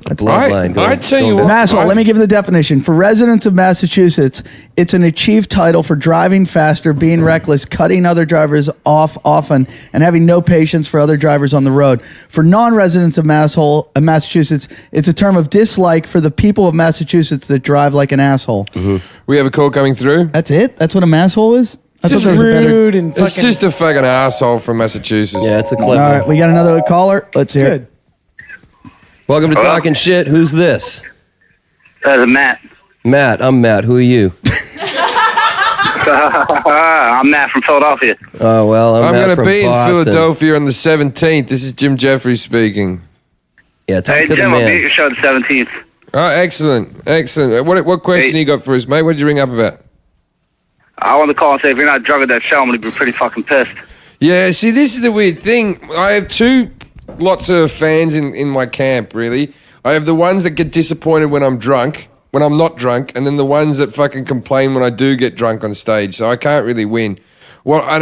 bloodline going. I tell you going what- back. Masshole, let me give the definition. For residents of Massachusetts, it's an achieved title for driving faster, being reckless, cutting other drivers off often, and having no patience for other drivers on the road. For non-residents of Massachusetts, it's a term of dislike for the people of Massachusetts that drive like an asshole. We have a call coming through. That's it? That's what a masshole is? I Just thought there was a better... rude and fucking. It's just a fucking asshole from Massachusetts. Yeah, it's a All clip. right, we got another caller. Let's hear Good. it. Welcome to Talking Shit. Who's this? Matt. Matt. I'm Matt. Who are you? I'm Matt from Philadelphia. Oh, well, I'm Matt going to from be in Boston. Philadelphia on the 17th. This is Jim Jeffries speaking. Yeah, talk Hey, to the Jim, I'll be at man. your show the 17th. Oh, excellent. What question Hey. you got for us, mate? What did you ring up about? I want to call and say if you're not drunk at that show, I'm going to be pretty fucking pissed. Yeah, see, this is the weird thing. I have lots of fans in my camp, really. I have the ones that get disappointed when I'm drunk, when I'm not drunk, and then the ones that fucking complain when I do get drunk on stage. So I can't really win. Well, I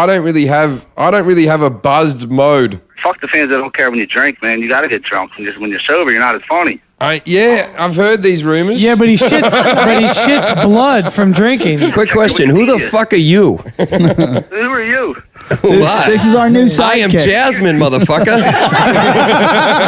don't really have a buzzed mode. Fuck the fans that don't care when you drink, man. You got to get drunk. When you're sober, you're not as funny. I've heard these rumors. Yeah, but he shits blood from drinking. Quick question. Who the fuck are you? Who are you? This is our new sidekick. I am Jasmine, motherfucker.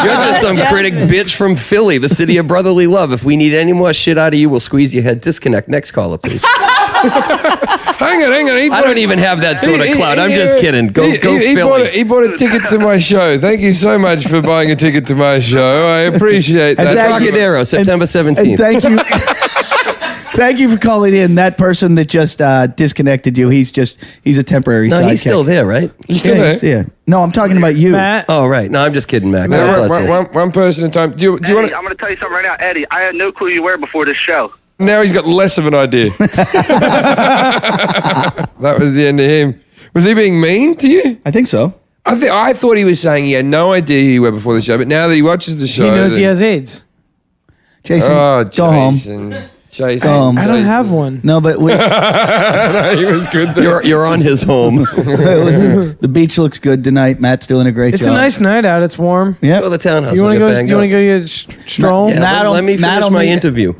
You're just some critic bitch from Philly, the city of brotherly love. If we need any more shit out of you, we'll squeeze your head. Disconnect. Next caller, please. Hang on. I don't even have that sort of clout. I'm just kidding. Go Philly. He bought a ticket to my show. Thank you so much for buying a ticket to my show. I appreciate that. Thank you. Trocadero, September 17th. And thank you. Thank you for calling in. That person that just disconnected you, he's a temporary No, sidekick. he's still there, right? You still there? Yeah. No, I'm talking about you. Matt. Oh, right. No, I'm just kidding, Mac. No, God bless you. one person at a time. Do you Eddie, want to? I'm going to tell you something right now. Eddie, I had no clue you were before this show. Now he's got less of an idea. That was the end of him. Was he being mean to you? I think so. I thought he was saying he had no idea who you were before the show, but now that he watches the show, He knows he then- has AIDS. Jason, Oh, go home. Jason. Go home. I don't have one. No, but No, he was good. There. You're on his home. listen, the beach looks good tonight. Matt's doing a great It's job. a nice night out. It's warm. Yeah. Go to the townhouse. You want to We'll go? get banged You want to up. go get a stroll? Yeah, Matt'll- let me finish Matt'll my meet- interview.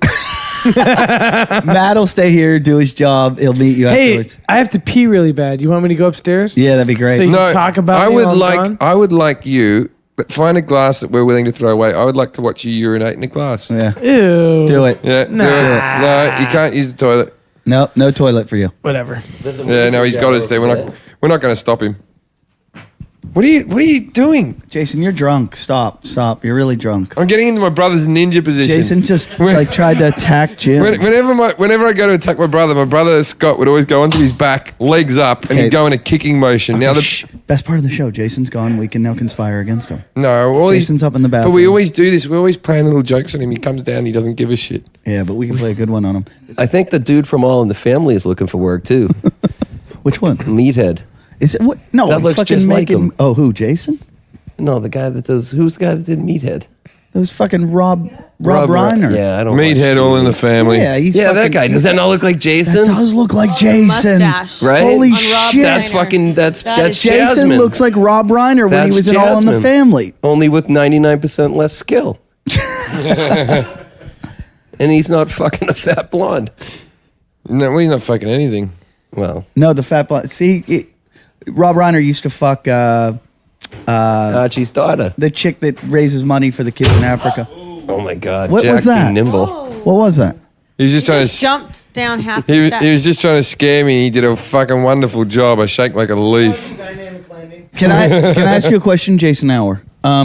Matt will stay here, do his job. He'll meet you Hey, afterwards. I have to pee really bad. You want me to go upstairs? Yeah, that'd be great. So you can talk about I me would while I'm like. gone? I would like you. But find a glass that we're willing to throw away. I would like to watch you urinate in a glass. Yeah. Ew. Do it. Yeah. Do it. No, you can't use the toilet. No, no toilet for you. Whatever. Yeah. No, he's got us there. We're not going to stop him. What are you doing? Jason, you're drunk. Stop. You're really drunk. I'm getting into my brother's ninja position. Jason just tried to attack Jim. Whenever I go to attack my brother Scott would always go onto his back, legs up, and he'd go in a kicking motion. Now Best part of the show, Jason's gone. We can now conspire against him. No, Jason's up in the bathroom. But we always do this. We always playing little jokes on him. He comes down, he doesn't give a shit. Yeah, but we can play a good one on him. I think the dude from All in the Family is looking for work too. Which one? Meathead. Is it what? No, That he's looks fucking just like making. him. Oh, who? Jason? No, the guy that does. Who's the guy that did Meathead? That was fucking Rob Reiner. Yeah, I don't. Meathead, All in the Family. Yeah, he's Yeah, that fucking- guy. Does that not look like Jason? That does look like Jason. Mustache. Right? Holy On Rob shit! That's fucking. That's is Jason Jasmine. looks like Rob Reiner when That's he was in All in the Jasmine. Family. Only with 99% less skill. And he's not fucking a fat blonde. No, we're not fucking anything. Well, No, the fat blonde. See, Rob Reiner used to fuck Archie's daughter. the chick that raises money for the kids in Africa. Oh my God. What was Jackie that? Nimble. What was that? He was just trying Just to. jumped down half the He steps. was just trying to scare me. He did a fucking wonderful job. I shake like a leaf. Dynamic landing. Can I ask you a question, Jason Hour?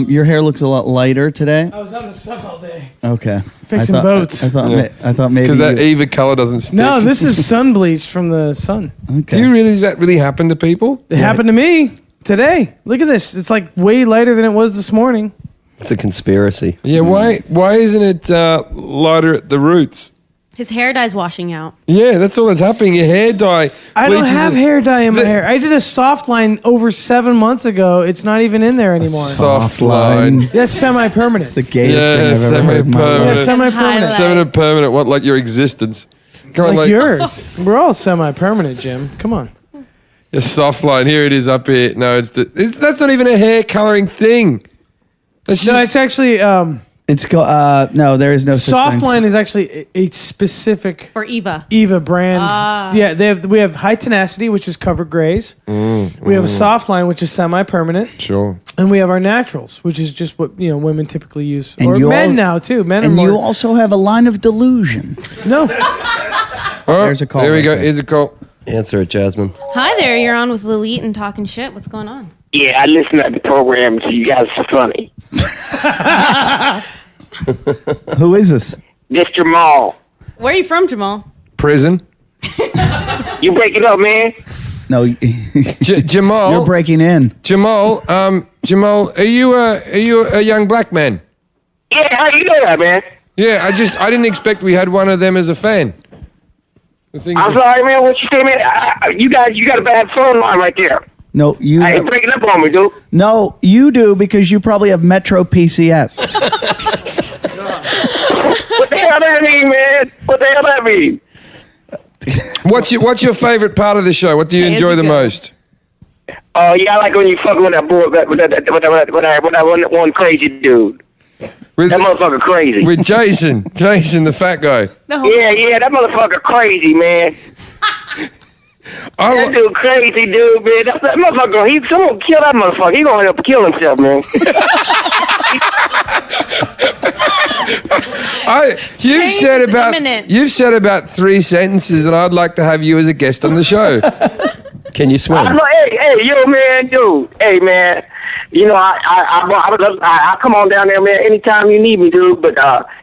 Your hair looks a lot lighter today. I was on the sun all day. Okay, Fixing boats. I thought maybe Because that you- Eva color doesn't stick. No, this is sun bleached from the sun. Okay. Does that really happen to people? It happened to me today. Look at this. It's like way lighter than it was this morning. It's a conspiracy. Yeah, why isn't it lighter at the roots? His hair dye's washing out. Yeah, that's all that's happening. Your hair dye. I don't bleaches have it. hair dye in my hair. I did a soft line over 7 months ago. It's not even in there anymore. Soft line. That's semi-permanent. the gayest Yeah, thing I've ever heard in my life. semi-permanent. Yeah, semi-permanent. Highlight. Semi-permanent. What, like your existence? Come on, Like yours. We're all semi-permanent, Jim. Come on. a soft line. Here it is up here. No, that's not even a hair coloring thing. That's No, just, it's actually It's no, there is no such soft thing. line is actually a specific For Eva. Eva brand. Yeah, we have high tenacity, which is covered grays. We have a soft line, which is semi-permanent, sure. and we have our naturals, which is just what women typically use, And or you men all- now too. Men are And more. you also have a line of delusion. No, Oh, There's a call There we right go. there. Here's a call. Answer it, Jasmine. Hi there, you're on with Lilith and talking shit. What's going on? Yeah, I listen to the program, so you guys are funny. Who is this? This Jamal. Where are you from, Jamal? Prison. You break it up, man. No, Jamal. you're breaking in. Jamal. Jamal. Are you a young black man? Yeah, how you know that, man? Yeah. I didn't expect we had one of them as a fan. The thing I'm sorry, man. What you say, man? You got a bad phone line right there. No, you. I ain't breaking up on me, dude. No, you do because you probably have Metro PCS. What the hell that mean, man? What the hell that mean? What's your favorite part of the show? What do you enjoy the most? Oh, yeah, I like when you fucking with that boy, with that one crazy dude. With, That motherfucker crazy. with Jason, the fat guy. No. Yeah, that motherfucker crazy, man. I That li- dude crazy, dude, man. That motherfucker, someone kill that motherfucker. He gonna end up killing himself, man. You've said about 3 sentences, and I'd like to have you as a guest on the show. Can you swim? Hey, yo, man, dude. Hey, man. You know, I would love. I come on down there, man, anytime you need me, dude. But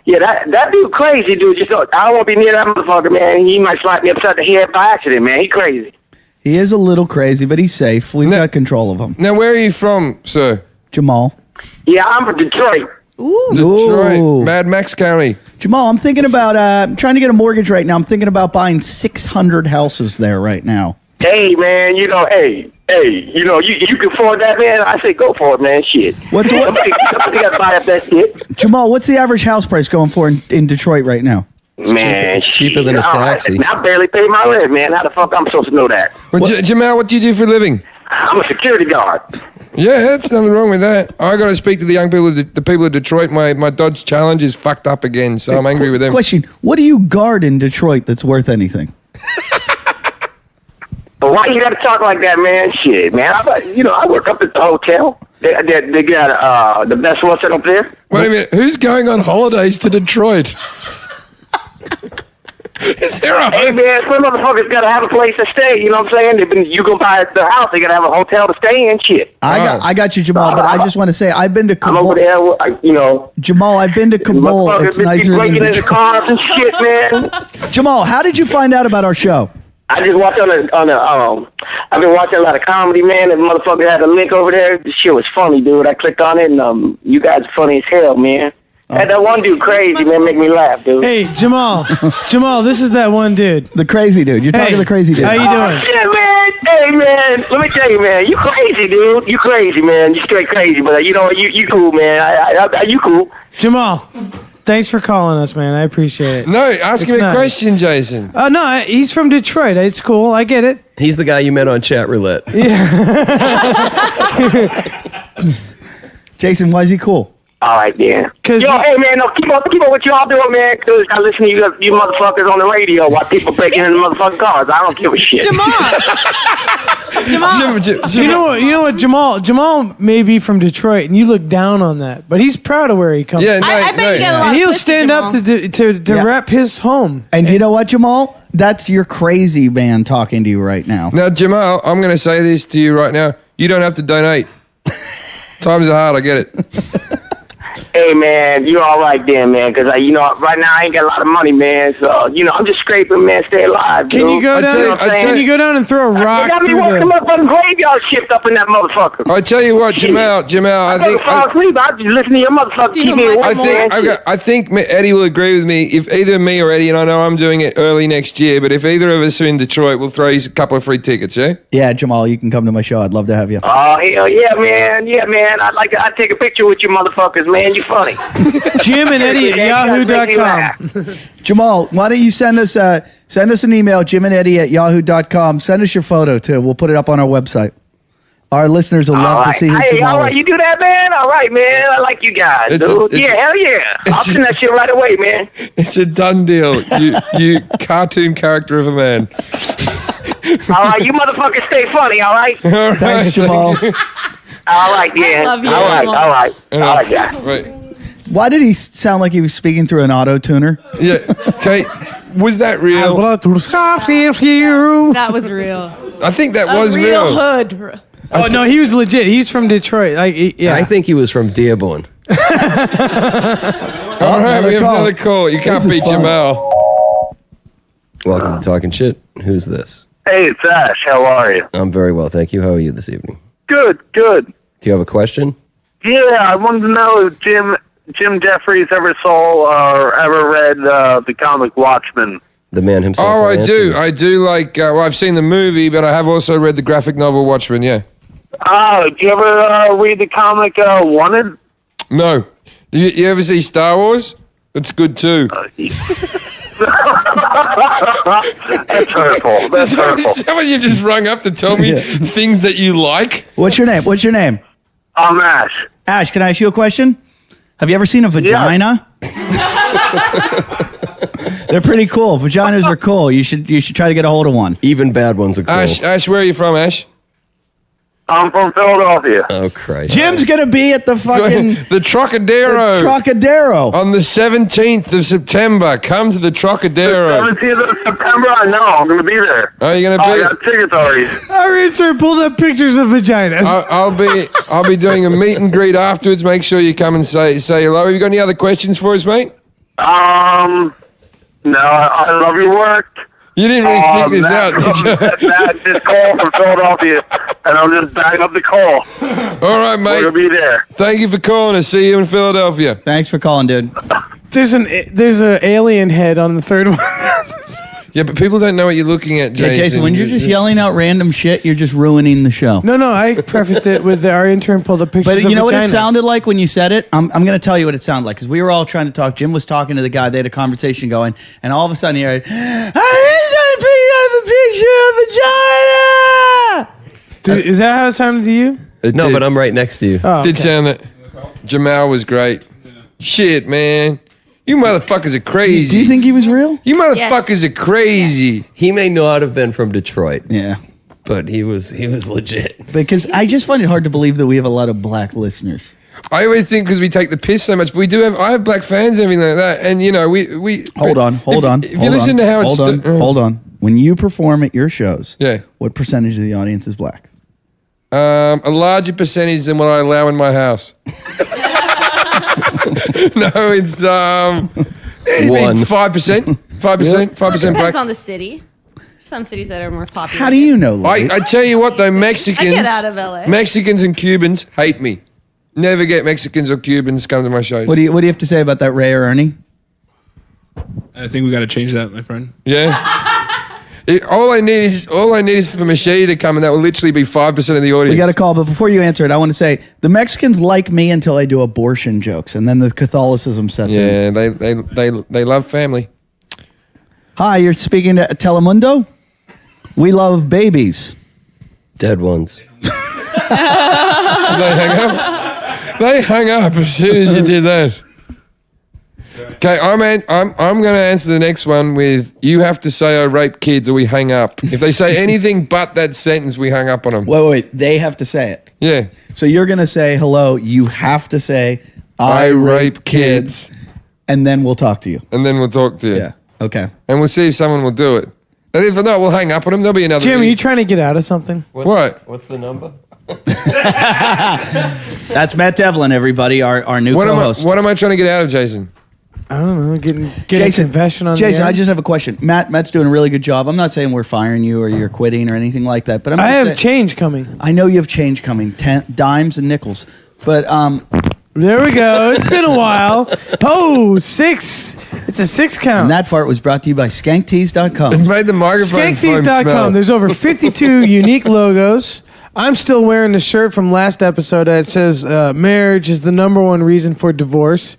yeah, that dude crazy, dude. Just I don't want to be near that motherfucker, man. He might slap me upside the head by accident, man. He crazy. He is a little crazy, but he's safe. We've got control of him. Now, where are you from, sir? Jamal. Yeah, I'm from Detroit. Detroit, Ooh. Mad Max County. Jamal, I'm thinking about trying to get a mortgage right now. I'm thinking about buying 600 houses there right now. Hey, man, you know, hey, you know, you can afford that, man. I say go for it, man. Shit. What's what? Somebody got to buy up that shit. Jamal, what's the average house price going for in Detroit right now? Man, It's cheaper than a taxi. I barely pay my rent, man. How the fuck I'm supposed to know that? Well, Jamal, what do you do for a living? I'm a security guard. Yeah, there's nothing wrong with that. I got to speak to the young people, the people of Detroit. My Dodge Challenge is fucked up again, so I'm angry with them. Question: what do you guard in Detroit that's worth anything? But why you gotta talk like that, man? Shit, man. I work up at the hotel. They got the best restaurant up there. Wait a minute, who's going on holidays to Detroit? Is there a Hey, man, some motherfuckers gotta have a place to stay. You know what I'm saying? You go buy the house, they gotta have a hotel to stay in. Shit. I got you, Jamal. But I just want to say I've been to I'm Kabul. over there. Jamal, I've been to Kabul. It's nicer than breaking into Detroit. cars and shit, man. Jamal, how did you find out about our show? I just watched I've been watching a lot of comedy, man. And motherfucker had a link over there. The shit was funny, dude. I clicked on it, and you guys are funny as hell, man. That one dude crazy, man, make me laugh, dude. Hey, Jamal. Jamal, this is that one dude. The crazy dude. You're talking to the crazy dude. How you doing? Oh, shit, man. Hey, man. Let me tell you, man. You crazy, dude. You crazy, man. You straight crazy, but you know you cool, man. You cool. Jamal, thanks for calling us, man. I appreciate it. No, ask It's him a nice. question, Jason. Oh, no, he's from Detroit. It's cool. I get it. He's the guy you met on chat roulette. Jason, why is he cool? All right, man. Yo, hey, man, no, keep up what y'all doing, man, because I listen to you motherfuckers on the radio while people breaking in the motherfucking cars. I don't give a shit. You know what, Jamal may be from Detroit, and you look down on that, but he's proud of where he comes from. I bet you got a lot And of he'll pussy, stand up to rep his home. And you know what, Jamal? That's your crazy man talking to you right now. Now, Jamal, I'm going to say this to you right now. You don't have to donate. Times are hard, I get it. Hey, man, you all right then, man, because, right now I ain't got a lot of money, man, so, I'm just scraping, man, stay alive, Can dude. you go down? Can you go down and throw a They rock got me through working the? motherfucking graveyard shift up in that motherfucker. I tell you what, Jamal, I I think... fall asleep. I just listen to your motherfucker keep me awake, man. I think Eddie will agree with me. If either me or Eddie, and I know I'm doing it early next year, but if either of us are in Detroit, we'll throw you a couple of free tickets, yeah? Yeah, Jamal, you can come to my show. I'd love to have you. Oh, hell yeah, man. Yeah, man. I'd take a picture with you motherfuckers, man. You funny. Jim and Eddie at yahoo.com. Jamal, why don't you send us an email, Jim and Eddie at yahoo.com. Send us your photo, too. We'll put it up on our website. Our listeners will love to see who Hey, Jamal all right, is. you do that, man? All right, man. I like you guys, dude. Hell yeah. I'll send that shit right away, man. It's a done deal. You cartoon character of a man. All right, you motherfuckers stay funny, all right? All right. Thanks, Jamal. All right, yeah. love you, All right, Jamal. all right. All right, guys. Right. Why did he sound like he was speaking through an auto-tuner? Yeah. Okay. Was that real? That was real. I think that A was real real. hood. Oh no, he was legit. He's from Detroit. Yeah. I think he was from Dearborn. All right, we have another call. You can't This is beat fun. Jamal. Welcome to Talking Shit. Who's this? Hey, it's Ash. How are you? I'm very well, thank you. How are you this evening? Good, good. Do you have a question? Yeah, I wanted to know if Jim Jeffries ever saw or ever read the comic Watchmen. The man himself. Oh, will I answer do. you. I do like, I've seen the movie, but I have also read the graphic novel Watchmen, yeah. Oh, did you ever read the comic Wanted? No. You ever see Star Wars? That's good too. That's hurtful. That's hurtful. Someone you just rung up to tell me things that you like? What's your name? What's your name? I'm Ash. Ash, can I ask you a question? Have you ever seen a vagina? They're pretty cool. Vaginas are cool. You should try to get a hold of one. Even bad ones are cool. Ash, where are you from, Ash? I'm from Philadelphia. Oh, Christ. Jim's gonna be at the fucking The Trocadero. Trocadero On the 17th of September. Come to the Trocadero. 17th of September, I know. I'm going to be there. Are you going I to got tickets already. Our intern pulled up pictures of vaginas. I'll be doing a meet and greet afterwards. Make sure you come and say hello. Have you got any other questions for us, mate? No, I love your work. You didn't really think this out, did you? Matt just called from Philadelphia, and I'm just backing up the call. All right, mate. We're going to be there. Thank you for calling us. See you in Philadelphia. Thanks for calling, dude. There's an alien head on the third one. Yeah, but people don't know what you're looking at, Jason. Yeah, Jason, when you're just yelling out random shit, you're just ruining the show. No, I prefaced it with our intern pulled up pictures But of you know what it vaginas. sounded like when you said it? I'm going to tell you what it sounded like because we were all trying to talk. Jim was talking to the guy. They had a conversation going, and all of a sudden he heard, I have a picture of a vagina. Dude, is that how it sounded to you? No, did. but I'm right next to you. Oh, Did okay. sound that Jamal was great. Shit, man. You motherfuckers are crazy. Do you think he was real? You motherfuckers are crazy. He may not have been from Detroit, Yeah. but he was legit. Because I just find it hard to believe that we have a lot of black listeners. I always think because we take the piss so much, but we do have. I have black fans and everything like that, and you know we. Hold on. If you listen to how it's hold on. When you perform at your shows, Yeah. what percentage of the audience is black? A larger percentage than what I allow in my house. No, it's One. 5%, 5%, 5% Depends black. on the city. Some cities that are more popular. How do you know, Louis? I tell you what though, Mexicans, I get out of LA. Mexicans and Cubans hate me. Never get Mexicans or Cubans come to my shows. What do you have to say about that, Ray or Ernie? I think we got to change that, my friend. Yeah. All I need is for Machete to come, and that will literally be 5% of the audience. We got a call, but before you answer it, I want to say the Mexicans like me until I do abortion jokes, and then the Catholicism sets in. Yeah, they love family. Hi, you're speaking to Telemundo. We love babies. Dead ones. They hang up. They hung up as soon as you did that. Okay, I'm going to answer the next one with you have to say I rape kids or we hang up. If they say anything but that sentence, we hang up on them. Wait. They have to say it. Yeah. So you're going to say hello. You have to say I rape kids. and then we'll talk to you. And then we'll talk to you. Yeah. Okay. And we'll see if someone will do it. And if not, we'll hang up on them. There'll be another. Jim, are you trying to get out of something? What? What's the number? That's Matt Devlin, everybody, our new co-host. What am I trying to get out of Jason? I don't know. Getting a Jason, confession on Jason, the air? I just have a question. Matt's doing a really good job. I'm not saying we're firing you or you're quitting or anything like that, but I have change coming. I know you have change coming, dimes and nickels. But there we go. It's been a while. Oh, 6. It's a 6 count. And that fart was brought to you by skanktees.com. It made the microphone foam smell. Skanktees.com. There's over 52 unique logos. I'm still wearing the shirt from last episode that says marriage is the #1 reason for divorce.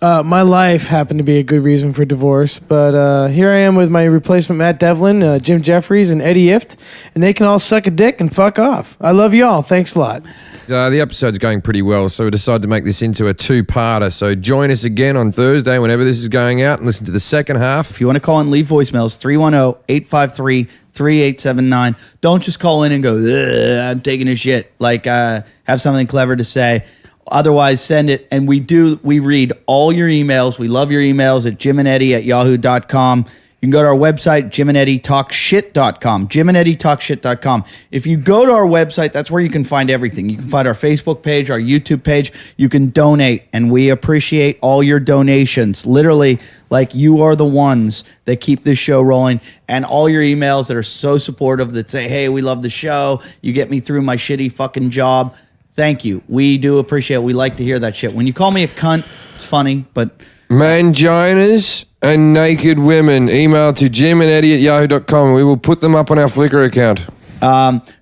My life happened to be a good reason for divorce, but here I am with my replacement Matt Devlin, Jim Jeffries, and Eddie Ift, and they can all suck a dick and fuck off. I love y'all. Thanks a lot. The episode's going pretty well, so we decided to make this into a two-parter. So join us again on Thursday whenever this is going out and listen to the second half. If you want to call and leave voicemails, 310-853-3879. Don't just call in and go, "Ugh, I'm taking a shit." Like, have something clever to say. Otherwise, send it. And we read all your emails. We love your emails at jimandeddie@yahoo.com. You can go to our website, jimandeddietalkshit.com, jimandeddietalkshit.com. If you go to our website, that's where you can find everything. You can find our Facebook page, our YouTube page. You can donate, and we appreciate all your donations. Literally, like, you are the ones that keep this show rolling, and all your emails that are so supportive that say, hey, we love the show. You get me through my shitty fucking job. Thank you. We do appreciate it. We like to hear that shit. When you call me a cunt, it's funny, but... Manginas and naked women, email to jimandeddie@yahoo.com. We will put them up on our Flickr account.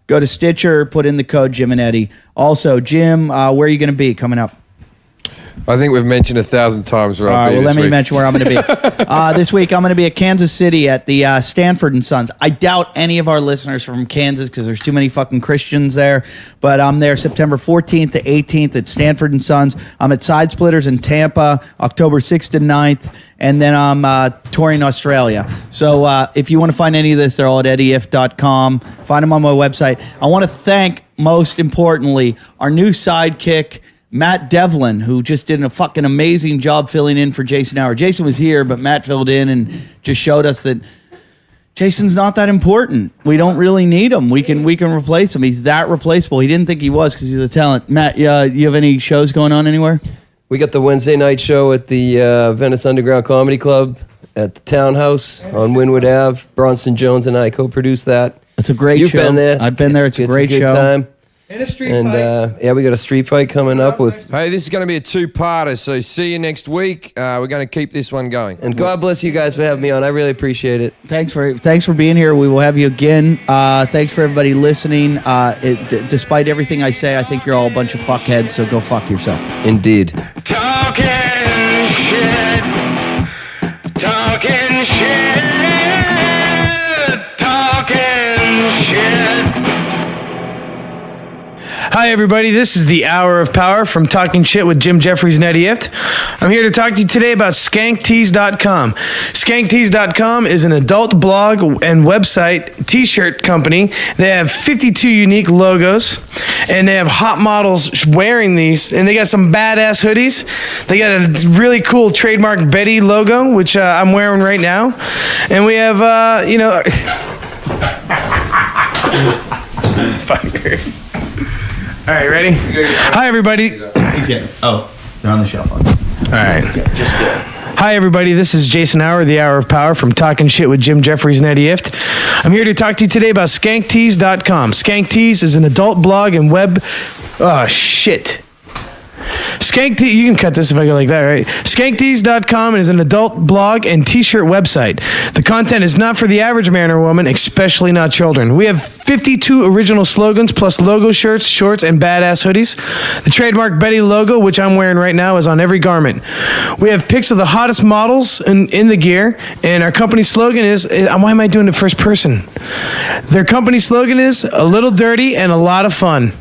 Go to Stitcher, put in the code Jim and Eddie. Also, Jim, where are you going to be coming up? I think we've mentioned 1,000 times where All I'll right, be well, this let me week. mention where I'm going to be. This week, I'm going to be at Kansas City at the Stanford and Sons. I doubt any of our listeners are from Kansas because there's too many fucking Christians there. But I'm there September 14th to 18th at Stanford and Sons. I'm at Side Splitters in Tampa, October 6th to 9th. And then I'm touring Australia. So if you want to find any of this, they're all at eddieif.com. Find them on my website. I want to thank, most importantly, our new sidekick, Matt Devlin, who just did a fucking amazing job filling in for Jason Howard. Jason was here, but Matt filled in and just showed us that Jason's not that important. We don't really need him. We can replace him. He's that replaceable. He didn't think he was because he's a talent. Matt, you have any shows going on anywhere? We got the Wednesday night show at the Venice Underground Comedy Club at the Townhouse on Wynwood Ave. Bronson Jones and I co-produced that. It's a great You've show. You've been there. I've been there. It's a great good show. Time. And a street fight. Yeah, we got a street fight coming up with. Hey, this is going to be a two-parter, so see you next week. We're going to keep this one going. And God bless you guys for having me on. I really appreciate it. Thanks for being here. We will have you again. Thanks for everybody listening. Despite everything I say, I think you're all a bunch of fuckheads, so go fuck yourself. Indeed. Talking shit. Talking shit. Talking shit. Hi, everybody. This is the Hour of Power from Talking Shit with Jim Jeffries and Eddie Ift. I'm here to talk to you today about SkankTees.com. SkankTees.com is an adult blog and website t-shirt company. They have 52 unique logos, and they have hot models wearing these, and they got some badass hoodies. They got a really cool trademark Betty logo, which I'm wearing right now. And we have, Fucker. All right, ready? Hi, everybody. They're on the shelf. All right. Hi, everybody. This is Jason Hour, the Hour of Power from Talking Shit with Jim Jeffries and Eddie Ift. I'm here to talk to you today about SkankTees.com. SkankTees is an adult blog and web... Oh, shit. SkankTees, you can cut this if I go like that, right? SkankTees.com is an adult blog and t-shirt website. The content is not for the average man or woman, especially not children. We have 52 original slogans, plus logo shirts, shorts, and badass hoodies. The trademark Betty logo, which I'm wearing right now, is on every garment. We have pics of the hottest models in the gear, and our company slogan is, why am I doing it first person? Their company slogan is, a little dirty and a lot of fun.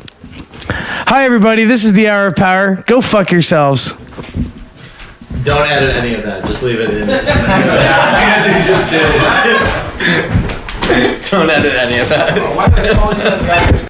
Hi, everybody. This is the Hour of Power. Go fuck yourselves. Don't edit any of that. Just leave it in. Don't edit any of that.